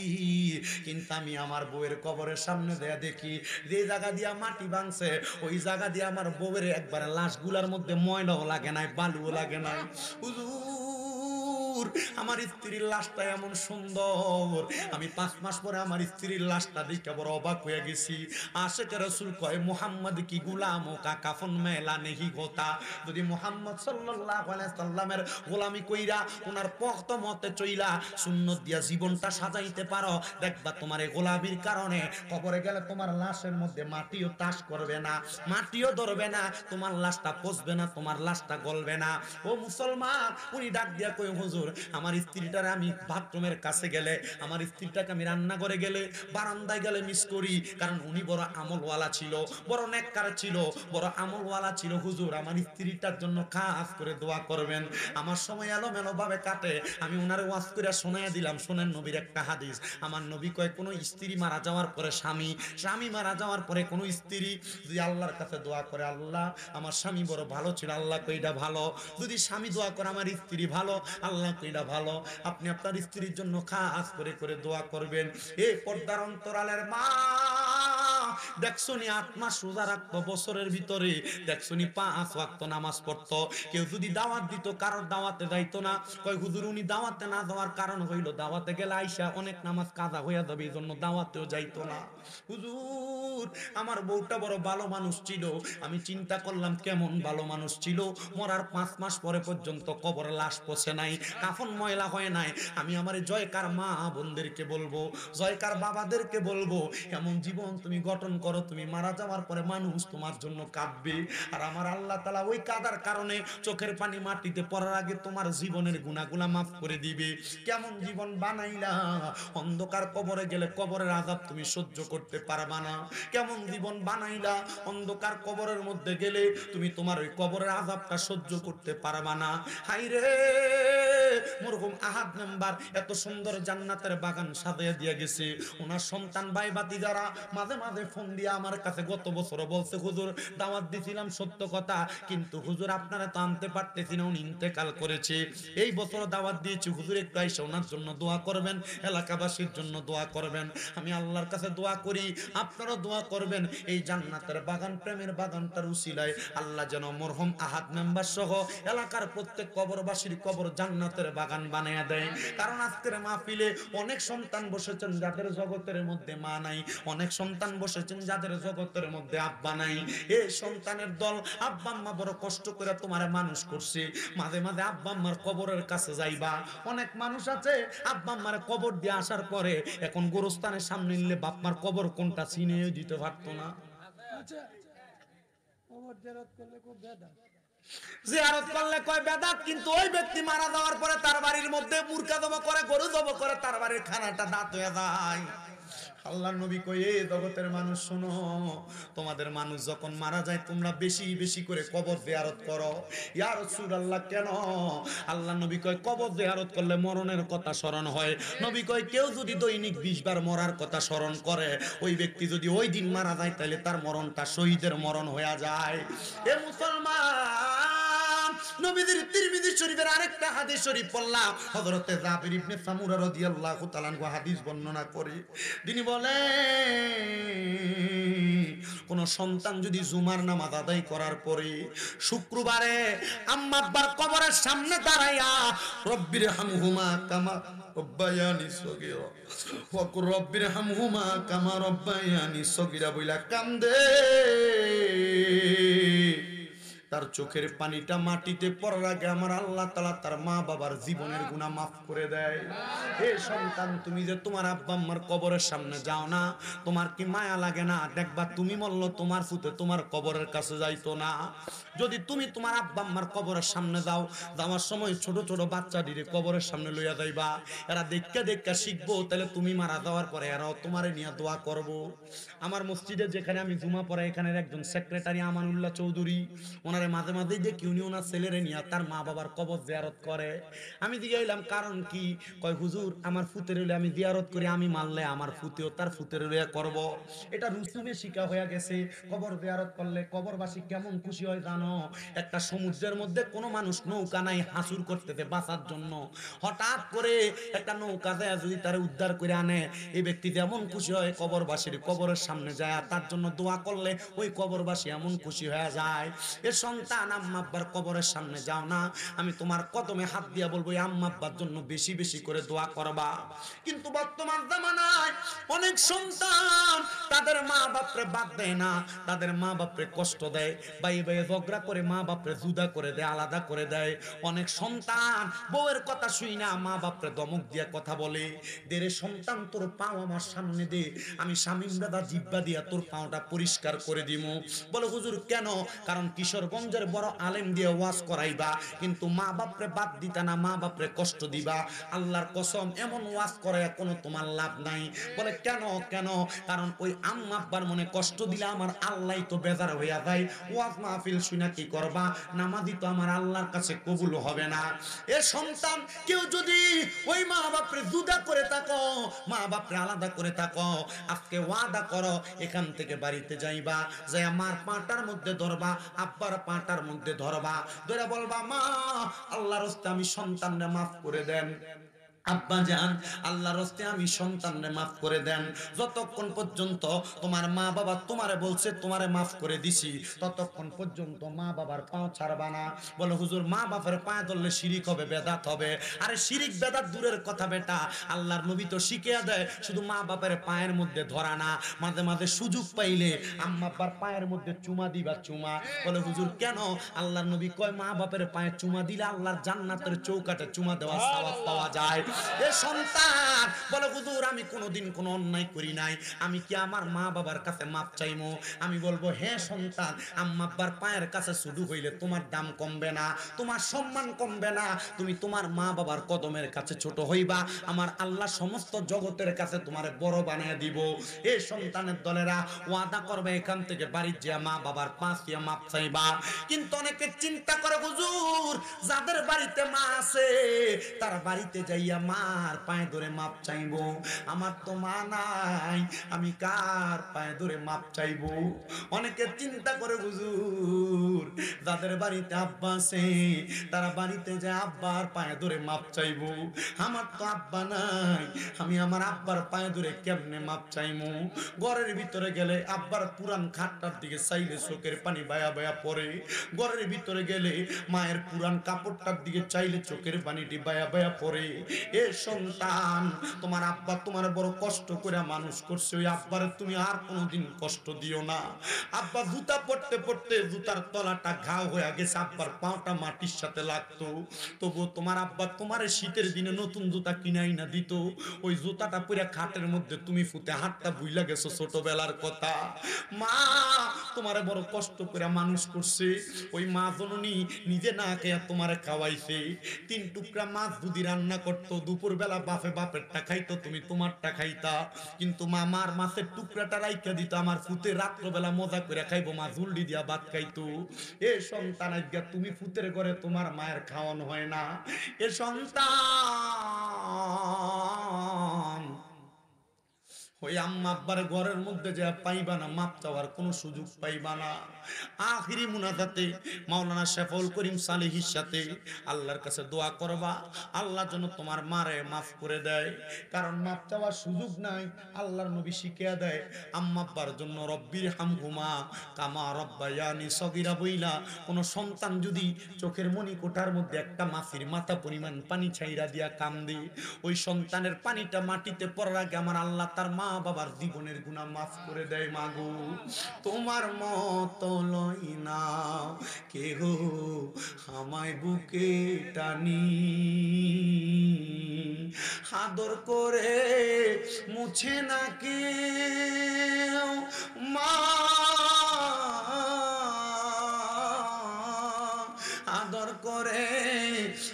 কিন্তু আমি আমার বউয়ের কবরের সামনে দেয়া দেখি যে জায়গা দিয়া মাটি ভাঙছে, ওই জায়গা দিয়ে আমার বউয়ের একবারে লাশগুলার মধ্যে ময়লাও লাগে নাই, বালুও লাগে নাই। হুজুর আমার স্ত্রীর লাশটা এমন সুন্দর, আমি 5 মাস পরে আমার স্ত্রীর লাশটা দেখে বড় অবাক হয়ে গেছি। আশিক রাসূল কয়, মুহাম্মদ কি গুলাম কা কাফন মেলা নেহি গোতা। যদি মুহাম্মদ সাল্লাল্লাহু আলাইহি সাল্লামের গোলামি কইরা ওনার পক্ত মতে চইলা সুন্নাত দিয়া জীবনটা সাজাইতে পারো, দেখবা তোমার এই গোলামির কারণে কবরে গেলে তোমার লাশের মধ্যে মাটিও তাস করবে না, মাটিও ধরবে না, তোমার লাশটা পচবে না, তোমার লাশটা গলবে না। ও মুসলমান, উনি ডাক দিয়া কই, হুজুর আমার স্ত্রীটারে আমি বাথরুমের কাছে গেলে, আমার স্ত্রীটাকে আমি রান্নাঘরে গেলে, বারান্দায় গেলে মিস করি, কারণ উনি বড় আমলওয়ালা ছিল, বড় নেককার ছিল, বড় আমলওয়ালা ছিল। হুজুর আমার স্ত্রীটার জন্য খাস করে দোয়া করবেন। আমার সময় এলোমেলো ভাবে কাটে, আমি ওনারে ওয়াজ করে শোনাইয়া দিলাম, শোনেন নবীর একটা হাদিস। আমার নবী কয়, কোনো স্ত্রী মারা যাওয়ার পরে স্বামী মারা যাওয়ার পরে কোনো স্ত্রী যদি আল্লাহর কাছে দোয়া করে, আল্লাহ আমার স্বামী বড় ভালো ছিল, আল্লাহ কইটা ভালো। যদি স্বামী দোয়া করে আমার স্ত্রী ভালো, আল্লাহ কইটা ভালো। আপনি আপনার স্ত্রীর জন্য খাস করে করে দোয়া করবেন। এই পর্দার অন্তরালের মা, দেখছনি 8 মাস রোজা রাখতো বছরের ভিতরে, দেখছনি 5 ওয়াক্ত নামাজ পড়তো। কেউ যদি দাওয়াত দিত কারোর দাওয়াতে যাইতো না। কয় হুজুর উনি দাওয়াতে না যাওয়ার কারণ হইল দাওয়াতে গেলে আইসা অনেক নামাজ কাজা হইয়া যাবে, এই জন্য দাওয়াতেও যাইতো না। হুজুর আমার বউটা বড় ভালো মানুষ ছিল, আমি চিন্তা করলাম কেমন ভালো মানুষ ছিল, মরার 5 মাস পরে পর্যন্ত কবরে লাশ পচে নাই, কাফন ময়লা হয় নাই। আমি আমার জয়কার মা বোনদেরকে বলবো, জয়কার বাবাদেরকে বলবো, এমন জীবন তুমি গঠন করো, তুমি মারা যাওয়ার পরে মানুষ তোমার জন্য কাঁদবে। আর আমার আল্লাহ তাআলা ওই কাদার কারণে চোখের পানি মাটিতে পড়ার আগে তোমার জীবনের গুনাহগুলা মাফ করে দিবে। কেমন জীবন বানাইলা, অন্ধকার কবরে গেলে কবরের আযাব তুমি সহ্য করতে পারবা না। কেমন জীবন বানাইলা, অন্ধকার কবরের মধ্যে গেলে তুমি তোমার ওই কবরের আযাবটা সহ্য করতে পারবা না। হাইরে মরহুম আহাদ মেম্বার এত সুন্দর জান্নাতের বাগান সাজিয়ে দিয়ে গেছে, ওনার সন্তান ভাই ভাতিজারা মাঝে মাঝে ফোন দিয়ে আমার কাছে গত বছর বলছে, হুজুর দাওয়াত দিছিলাম সত্য কথা, কিন্তু হুজুর আপনারা তো আনতে পারতেছি না, উনি ইন্তেকাল করেছে। এই বছর দাওয়াত দিয়েছি, হুজুর একটু আইসা ওনার জন্য দোয়া করবেন, এলাকাবাসীর জন্য দোয়া করবেন। আমি আল্লাহর কাছে দোয়া করি, আপনারাও দোয়া করবেন, এই জান্নাতের বাগান, প্রেমের বাগানটার উসিলায় আল্লাহ যেন মরহুম আহাদ মেম্বার সহ এলাকার প্রত্যেক কবরবাসীর কবর জান্নাতের বাগান বানায়া দেয়। কারণ আজকের মাহফিলে অনেক সন্তান বসেছেন যাদের জগতের মধ্যে মা নাই, অনেক সন্তান বসেছেন যাদের জগতের মধ্যে আব্বা নাই। এই সন্তানের দল, আব্বা আম্মা বড় কষ্ট করে তোমারে মানুষ করছে, মাঝে মাঝে আব্বা আম্মার কবরের কাছে যাইবা। অনেক মানুষ আছে আব্বা আম্মার কবর দিয়ে আসার পরে এখন গোরস্থানের সামনে নিলে বাপমার কবর কোনটা চিনেও দিতে পারতো না। আচ্ছা ওমর জিয়ারত করলে খুব বেদা, জিয়ারত করলে কয় বেদাত, কিন্তু ওই ব্যক্তি মারা যাওয়ার পরে তার বাড়ির মধ্যে মুরগা জবা করে, গরু জবা করে, তার বাড়ির খানাটা দাঁত হয়ে যায়। আল্লাহর নবী কয়, এই জগতের মানুষ শোনো, তোমাদের মানুষ যখন মারা যায় তোমরা বেশি বেশি করে কবর জিয়ারত করো। ইয়া রাসূলুল্লাহ কেন? আল্লাহর নবী কয়, কবর জিয়ারত করলে মরণের কথা স্মরণ হয়। নবী কয়, কেউ যদি দৈনিক 20 বার মরার কথা স্মরণ করে, ওই ব্যক্তি যদি ওই দিন মারা যায় তাহলে তার মরণটা শহীদের মরণ হয়ে যায়। এ মুসলমান, নবীদের তিরমিজি শরীফের আরেকটা হাদিস শরীফ পড়লাম, হযরতে জাবির ইবনে সামুরা রাদিয়াল্লাহু তাআলা আনহু হাদিস বর্ণনা করে তিনি বলে, কোন সন্তান যদি জুমার নামাজ আদায় করার পরে শুক্রবারে আম্মা আব্বার কবরের সামনে দাঁড়াইয়া রব্বির হামহুমা কামা রব্বায়ানি সগীরা ওয়াকুর রব্বির হামহুমা কামা রব্বায়ানি সগীরা বইলা কান্দে, তার চোখের পানিটা মাটিতে পড়ার আগে আমার আল্লাহ তাআলা তার মা বাবার জীবনের গুনাহ মাফ করে দেয়। হে সন্তান, তুমি যে তোমার আব্বা আম্মার কবরের সামনে যাও না, তোমার কি মায়া লাগে না? দেখবা তুমি মরলো তোমার ফুতে তোমার কবরের কাছে যাইতো না। যদি তুমি তোমার আব্বা আম্মার কবরের সামনে যাও, যাওয়ার সময় ছোট ছোট বাচ্চাদের কবরের সামনে লইয়া যাইবা, এরা দেখতে দেখতে শিখবো, তাহলে তুমি মারা যাওয়ার পরে এরাও তোমারে নিয়ে দোয়া করবো। আমার মসজিদে যেখানে আমি জুমা পড়াই, এখানের একজন সেক্রেটারি আমানুল্লাহ চৌধুরী, ওনারে মাঝে মাঝে দেখি উনি ওনার ছেলেরে নিয়ে তার মা বাবার কবর জিয়ারত করে। আমি জিজ্ঞাইলাম কারণ কি? কয় হুজুর আমার ফুতের হইলে আমি জিয়ারত করি, আমি মানলে আমার ফুতেও তার ফুতের হইয়া করব। এটা রুসুমে শিখা হয়ে গেছে। কবর জিয়ারত করলে কবরবাসী কেমন খুশি হয় জানো? একটা সমুদ্রের মধ্যে কোনো মানুষ নৌকা নাই হাসুর করতেছে বাঁচার জন্য, হঠাৎ করে একটা নৌকা যায় যদি তার উদ্ধার করে আনে, এই ব্যক্তি যেমন খুশি হয় কবরবাসীর কবরের সামনে যায় তার জন্য দোয়া করলে ওই কবরবাসী এমন খুশি হয়ে যায়। এ সন্তান, আম্মা আব্বার কবরের সামনে যাও না, আমি তোমার কদমে হাত দিয়া বলবো এই আম্মা আব্বার জন্য বেশি বেশি করে দোয়া করবা। কিন্তু বর্তমান জামানায় অনেক সন্তান তাদের মা বাপরে বাদ দেয় না, তাদের মা বাপরে কষ্ট দেয়, ভাই ভাই ঝগড়া করে মা বাপরে জুদা করে দেয়, আলাদা করে দেয়। অনেক সন্তান বউয়ের কথা শুই না মা বাপরে দমক দিয়া কথা বলে, দেরে সন্তান তোর পাও আমার সামনে দে, আমি শামীম দাদা জিব্বা দিয়া তোর পাওটা পরিষ্কার করে দিমু। বলে হুজুর কেন? কারণ কিশোরগঞ্জের বড় আলেম দিয়ে ওয়াজ করাইবা, কিন্তু মা বাপরে বাদ দিতা না, মা বাপরে কষ্ট দিবা। আল্লাহর কসম এমন ওয়াজ করাইয়া কোনো তোমার লাভ নাই। বলে কেন? কেন? কারণ ওই আম্মা আব্বার মনে কষ্ট দিলে আমার আল্লাহ তো বেজার হইয়া যায়, ওয়াজ মাহফিল শুনা কি করবা? নামাজি তো আমার আল্লাহর কাছে কবুল হবে না। এ সন্তান, কেউ যদি ওই মা বাপরে জুদা করে থাকো, মা বাপরে আলাদা করে থাকো, আজকে ওয়াদা করো এখান থেকে বাড়িতে যাইবা, যাই আমার পাটার মধ্যে ধরবা, আব্বার পাটার মধ্যে ধরবা, ধরে বলবা মা আল্লাহর রাস্তায় আমি সন্তানরে মাফ করে দেন। আব্বা জান, আল্লাহর রাস্তে আমি সন্তানরে মাফ করে দেন। যতক্ষণ পর্যন্ত তোমার মা বাবা তোমারে বলছে তোমারে মাফ করে দিছি, ততক্ষণ পর্যন্ত মা বাবার পাও ছাড়বা না। বলে হুজুর মা বাবার পায়ে ধরলে শিরিক হবে, বেদাত হবে। আরে শিরিক বেদাত দূরের কথা বেটা, আল্লাহর নবী তো শিখিয়ে দেয় শুধু মা বাবার পায়ের মধ্যে ধরা না, মাঝে মাঝে সুযোগ পাইলে আম্মা আব্বার পায়ের মধ্যে চুমা দিবা চুমা। বলে হুজুর কেন? আল্লাহর নবী কয় মা বাপের পায়ে চুমা দিলে আল্লাহর জান্নাতের চৌকাঠে চুমা দেওয়ার সওয়াব পাওয়া যায়। এ সন্তান বলে হুজুর আমি কোনোদিন কোনো অন্যায় করি নাই, আমি কি আমার মা বাবার কাছে মাপ চাইমু? আমি বলবো হ্যাঁ সন্তান, আম্মা আব্বার পায়ের কাছে শুধু হইলে তোমার দাম কমবে না, তোমার সম্মান কমবে না, তুমি তোমার মা বাবার কদমের কাছে ছোট হইবা, আমার আল্লাহ সমস্ত জগতের কাছে তোমার বড় বানিয়ে দিব। এ সন্তানের দলেরা ওয়াদা করবে এখান থেকে বাড়ির যে মা বাবার পাশ দিয়ে মাপ চাইবা। কিন্তু অনেকে চিন্তা করে হুজুর যাদের বাড়িতে মা আছে তার বাড়িতে যাইয়া মার পায়ে ধরে মাপ চাইবো, আমার তো মা নাই, আমি কার পায়ে ধরে মাপ চাইবো? অনেকে চিন্তা করে হুজুর যাদের বাড়িতে আব্বা আছে তারা বাড়িতে যায় আব্বার পায়ে ধরে মাপ চাইবো, আমার তো আব্বা নাই, আমি আমার আব্বার পায়ে ধরে কেমনে মাপ চাইমু? ঘরের ভিতরে গেলে আব্বার পুরান খাটটার দিকে চাইলে চোখের পানি বায়া বায়া পড়ে, ঘরের ভিতরে গেলে মায়ের পুরান কাপড়টার দিকে চাইলে চোখের পানিটি বায়া বায়া পড়ে। এ সন্তান তোমার আব্বা তোমার বড় কষ্ট করে মানুষ করছে, ওই আব্বারে তুমি আর কোনোদিন কষ্ট দিও না। আব্বা জুতা পড়তে পড়তে জুতার তলাটা ঘাও হয়ে গেছে, আব্বার পাটা মাটির সাথে লাগতো, তবুও তোমার আব্বা তোমার শীতের দিনে নতুন জুতা কিনাই না দিত, ওই জুতাটা পুরা খাটের মধ্যে তুমি ফুটে হাতটা ভুইলা গেছো ছোটবেলার কথা। মা তোমারে বড় কষ্ট করে মানুষ করছে, ওই মা জননী নিজে না খেয়ে তোমারে খাওয়াইছে। 3 টুকরা মাছ যদি রান্না করতো দুপুর বেলা বাপেরটা খাইতো, তুমি তোমারটা খাইতা, কিন্তু মা মার মাছের টুকরাটা রাইখা দিত, আমার ফুতে রাত্রবেলা মজা করে খাইবো, মা ঝুলডি দিয়া ভাত খাইতো। এ সন্তান আজ্ঞা তুমি ফুতের ঘরে তোমার মায়ের খাওয়ানো হয় না। এ সন্তান ওই আম্মা আব্বার ঘরের মধ্যে যা পাইবা না, মাপ চাওয়ার কোনো সুযোগ পাইবা না। আখিরি মুনাজাতে মাওলানা শেফাউল করিম সালেহীর সাথে আল্লাহর কাছে দোয়া করবা, আল্লাহ যেন তোমার মারে মাফ করে দেয়, কারণ মাপ চাওয়ার সুযোগ নাই। আল্লাহর নবী শিখিয়ে দেয় আম্মা আব্বার জন্য রব্বির হামহুমা কামা রব্বায়ানি সগীরা বইলা কোনো সন্তান যদি চোখের মনি কোঠার মধ্যে একটা মাছির মাথা পরিমাণ পানি ছাইরা দিয়া কান্দে, ওই সন্তানের পানিটা মাটিতে পড়ার আগে আমার আল্লাহ তার মা বাবার জীবনের গুনাহ মাফ করে দেয়। মাগো তোমার মতো লই না কেহ আমায় বুকে টানি, আদর করে মুছে না কেউ মা, আদর করে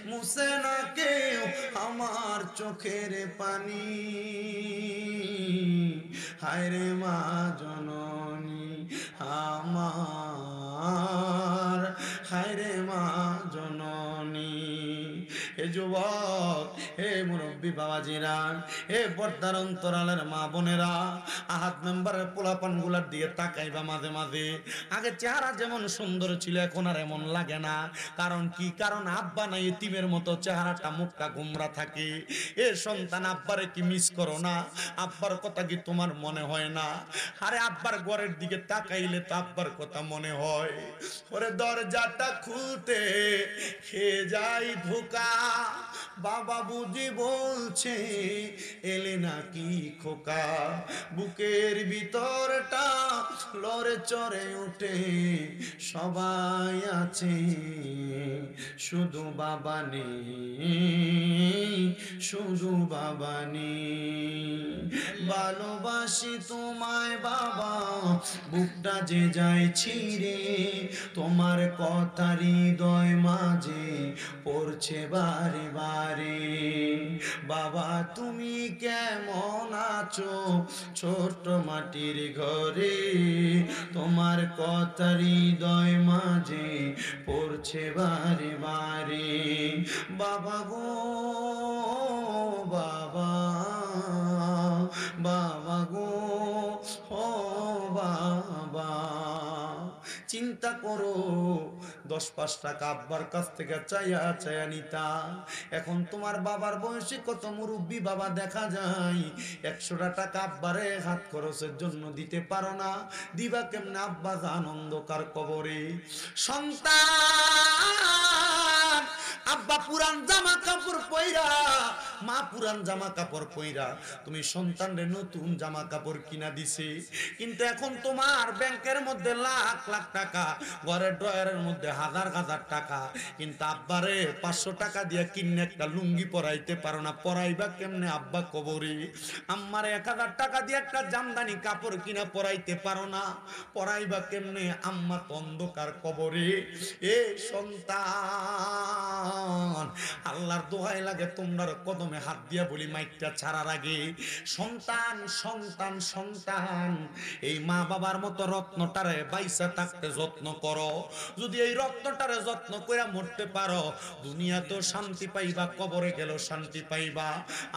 মুছে না কেউ আমার চোখের পানি, হায় রে মা জননী আমার, হায় রে মা জননী। হে যুবক, হে মুরব্বী বাবাজিরা, হে পর্দার অন্তরালের মা বোনেরা, আহাত মেম্বারের পোলাপান গুলার দিকে তাকাইবা মাঝে মাঝে। আগে চেহারা যেমন সুন্দর ছিল এখন আর এমন লাগে না, কারণ কি? কারণ আব্বা নাই, এতিমের মতো চেহারাটা মুখটা গোমরা থাকে। এ সন্তান আব্বারে কি মিস করো না? আব্বার কথা কি তোমার মনে হয় না? আরে আব্বার ঘরের দিকে তাকাইলে তো আব্বার কথা মনে হয়। ওরে দরজাটা খুলতে খেয়ে যাই ধোকা, বাবা বুঝি বলছে এলে নাকি খোকা, বুকের ভিতরটা লড়ে চড়ে উঠে, সবাই আছে শুধু বাবা নেই, শুধু বাবা নেই। ভালোবাসি তোমায় বাবা, বুকটা যে যায় ছিঁড়ে, তোমার কথা হৃদয় মাঝে পড়ছে বারে বারে। বাবা তুমি কেমন আছো ছোট মাটির ঘরে, তোমার কথা হৃদয় মাঝে পড়ছে বারে বারে। বাবা গো বাবা, বাবা গো ও বাবা, চিন্তা করো 10-5 টাকা আব্বার কাছ থেকে চাইয়া চাইয়া নিতা। এখন তোমার বাবার বয়সী কত মুরব্বী বাবা দেখা যায় 100 টাকা আব্বারে হাত খরচের জন্য দিতে পারো না, দিবা কেমনে আব্বা জান অন্ধকার কবরে। সন্তান আব্বা পুরান জামা কাপড় পইরা, মা পুরান জামা কাপড় পইরা তুমি সন্তানরে নতুন জামা কাপড় কিনা দিছে, কিন্তু এখন তোমার ব্যাংকের মধ্যে লাখ লাখ টাকা, ঘরের ড্রয়ারের মধ্যে হাজার হাজার টাকা, কিন্তু আব্বারে 500 টাকা দিয়ে কিনে একটা লুঙ্গি পরাইতে পারো না, পরাইবা কেমনে আব্বা কবরে। আম্মারে 1000 টাকা দিয়ে একটা জামদানি কাপড় কিনা পরাইতে পারো না, পরাইবা কেমনে আম্মা তো অন্ধকার কবরে। এ সন্তান আল্লাহর দোহাই লাগে তোমরা কদমে হাত দিয়া বলি মাইকটা ছাড়ার আগে, সন্তান সন্তান সন্তান এই মা বাবার মতো রত্নটারে বাইসা থাকতে যত্ন করো। যদি এই রত্নটারে যত্ন করে মরতে পারো, দুনিয়া তো শান্তি পাইবা, কবরে গেল শান্তি পাইবা।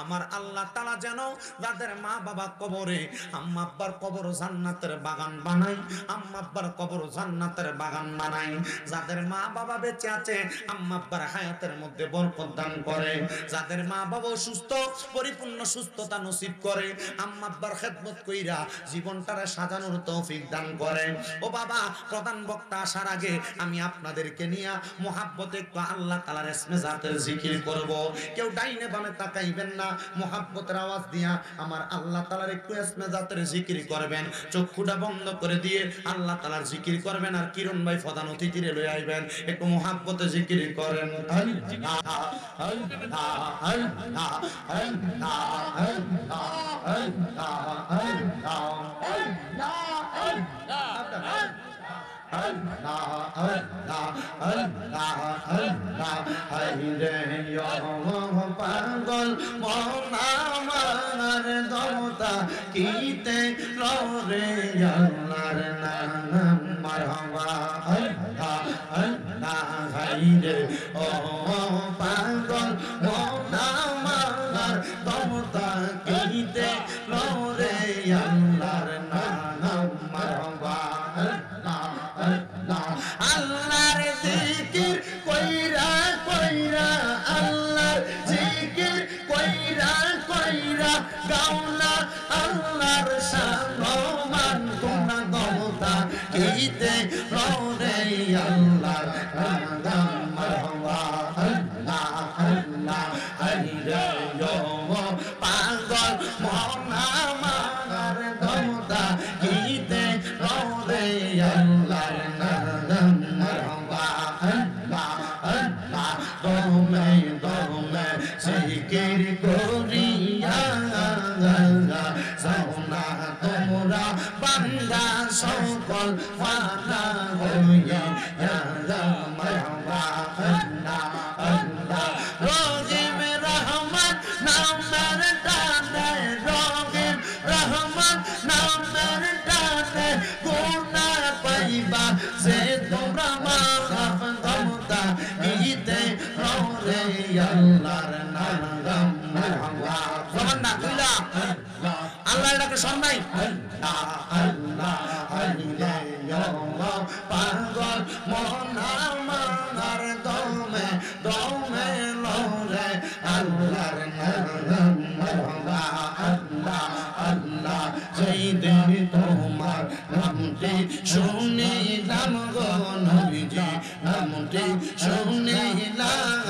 আমার আল্লাহ তাআলা যেন যাদের মা বাবা কবরে, আম্মা আব্বার কবর জান্নাতের বাগান বানাই, আম্মা আব্বার কবর জান্নাতের বাগান বানাই। যাদের মা বাবা বেঁচে আছে আম্মা আব্বার হায়াতের মধ্যে বরকত দান করে, যাদের মা বাবা সুস্থ পরিপূর্ণ সুস্থতা নসিব করে, আম্মা আব্বার খেদমত কইরা জীবনটারে সাজানোর তৌফিক দান করে। ও বাবা, প্রধান বক্তা আসার আগে আমি আপনাদেরকে নিয়ে মোহাব্বতে একটু আল্লাহ তাআলার ইসমে জাতের জিকির করব। কেউ ডাইনে বামে তাকাইবেন না, মোহাব্বতের আওয়াজ দিয়া আমার আল্লাহ তাআলার একটু ইসমে জাতের জিকির করবেন। চক্ষুটা বন্ধ করে দিয়ে আল্লাহ তাআলার জিকির করবেন। আর কিরণ ভাই প্রধান অতিথিরে লই আইবেন, একটু মোহাব্বতে জিকির করেন। পাগল মনামার দমতা কিতে লরে আল্লাহর নাম মারহাবা আল্লাহ আল্লাহ হাইরে ও পাগল মনামার দমতা কিতে লরে আল্লাহর নাম মারহাবা আল্লাহর জিকির কইরা কইরা, আল্লাহর জিকির কইরা কইরা গাওলা আল্লাহর শান তোমরা দমতা কিতে ররে আল্লাহর নাম মারহাবা আল্লাহ আল্লাহ হাইরে ও পাগল মন আমার দমতা কিতে ররে আল্লাহর নাম মারহাবা আল্লাহ আল্লাহ দমে দমে জিকির করিয়া যাওনা তোমরা বান্দা সকল ফানা হইয়া মারহাবা আল্লাহ আল্লাহ রহিম রহমান নামের টানে, রহিম রহমান নামের টানে গুনাহ পাইবা সে তোমরা মাফ দমতা গীতে ররে আল্লাহর নাম মারহাবা। সমান না তুইলা আল্লাহ এটাকে সম্মাই আল্লাহ আল্লাহ হাইরে ও পাগল মন আমার দমে দমে লরে আল্লাহর নাম মারহাবা আল্লাহ আল্লাহ। যেই দিন তোমার নামটি শুনিলাম গো নবীজি, নামটি শুনিলাম,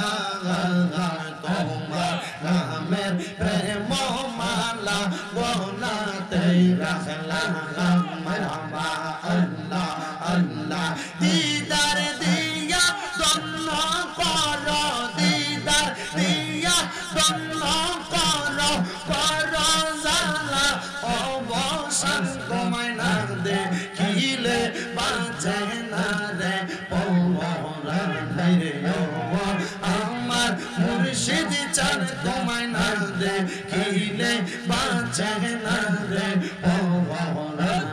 তোমার নামের প্রেম মালা গলাতে রাখলাম মারহাবা আল্লাহ আল্লাহ। দিদার দিয়া দন্ন কর, দিদার দিয়া দন্ন কর, কর জালা অবসান তোমায় না দেখিলে বাঁচে না রে পরাণ রে আমার মুর্শিদ চাঁদ তোমায় না দেখিলে বাঁচে না রে পরাণ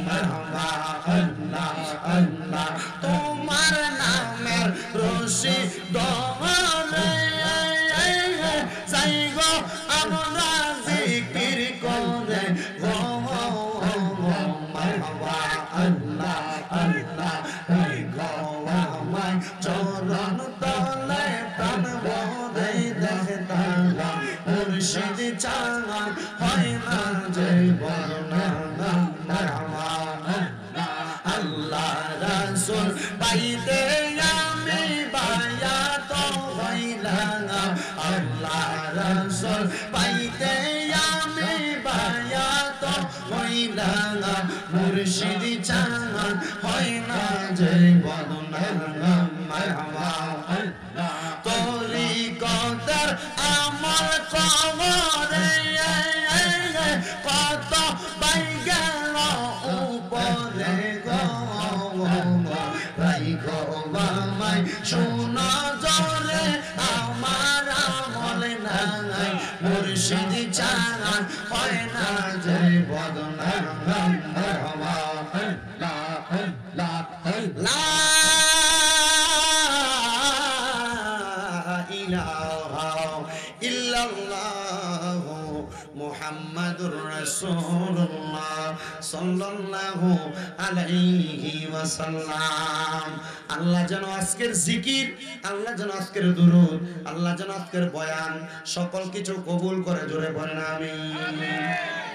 মারহাবা আল্লাহ আল্লাহ। তোমার নামের রশি দরে যাই গো আমরা জিকির করে গো মারহাবা আল্লাহ আল্লাহ। গো মুর্শিদ চান হয় না যে বদনা আল্লাহ রাসূল পাইতে আমি বায়াত হইলাম আল্লাহ রাসূল পাইতে আমি বায়াত হইলাম মুর্শিদ চান হয় না যে বদনা তরিকতের আমল কবরে কত বাই গেল উপরে গো বামাই শোনা জলে আমার আমল নাই মুর্শিদ চান হয় না যে বদনা লা ইলাহা ইল্লাল্লাহু মুহাম্মাদুর রাসূলুল্লাহ সাল্লাল্লাহু আলাইহি ওয়াসাল্লাম। আল্লাহ যেন আজকের জিকির, আল্লাহ যেন আজকের দুরূদ, আল্লাহ যেন আজকের বয়ান সকল কিছু কবুল করে, জোরে বলেন আমিন।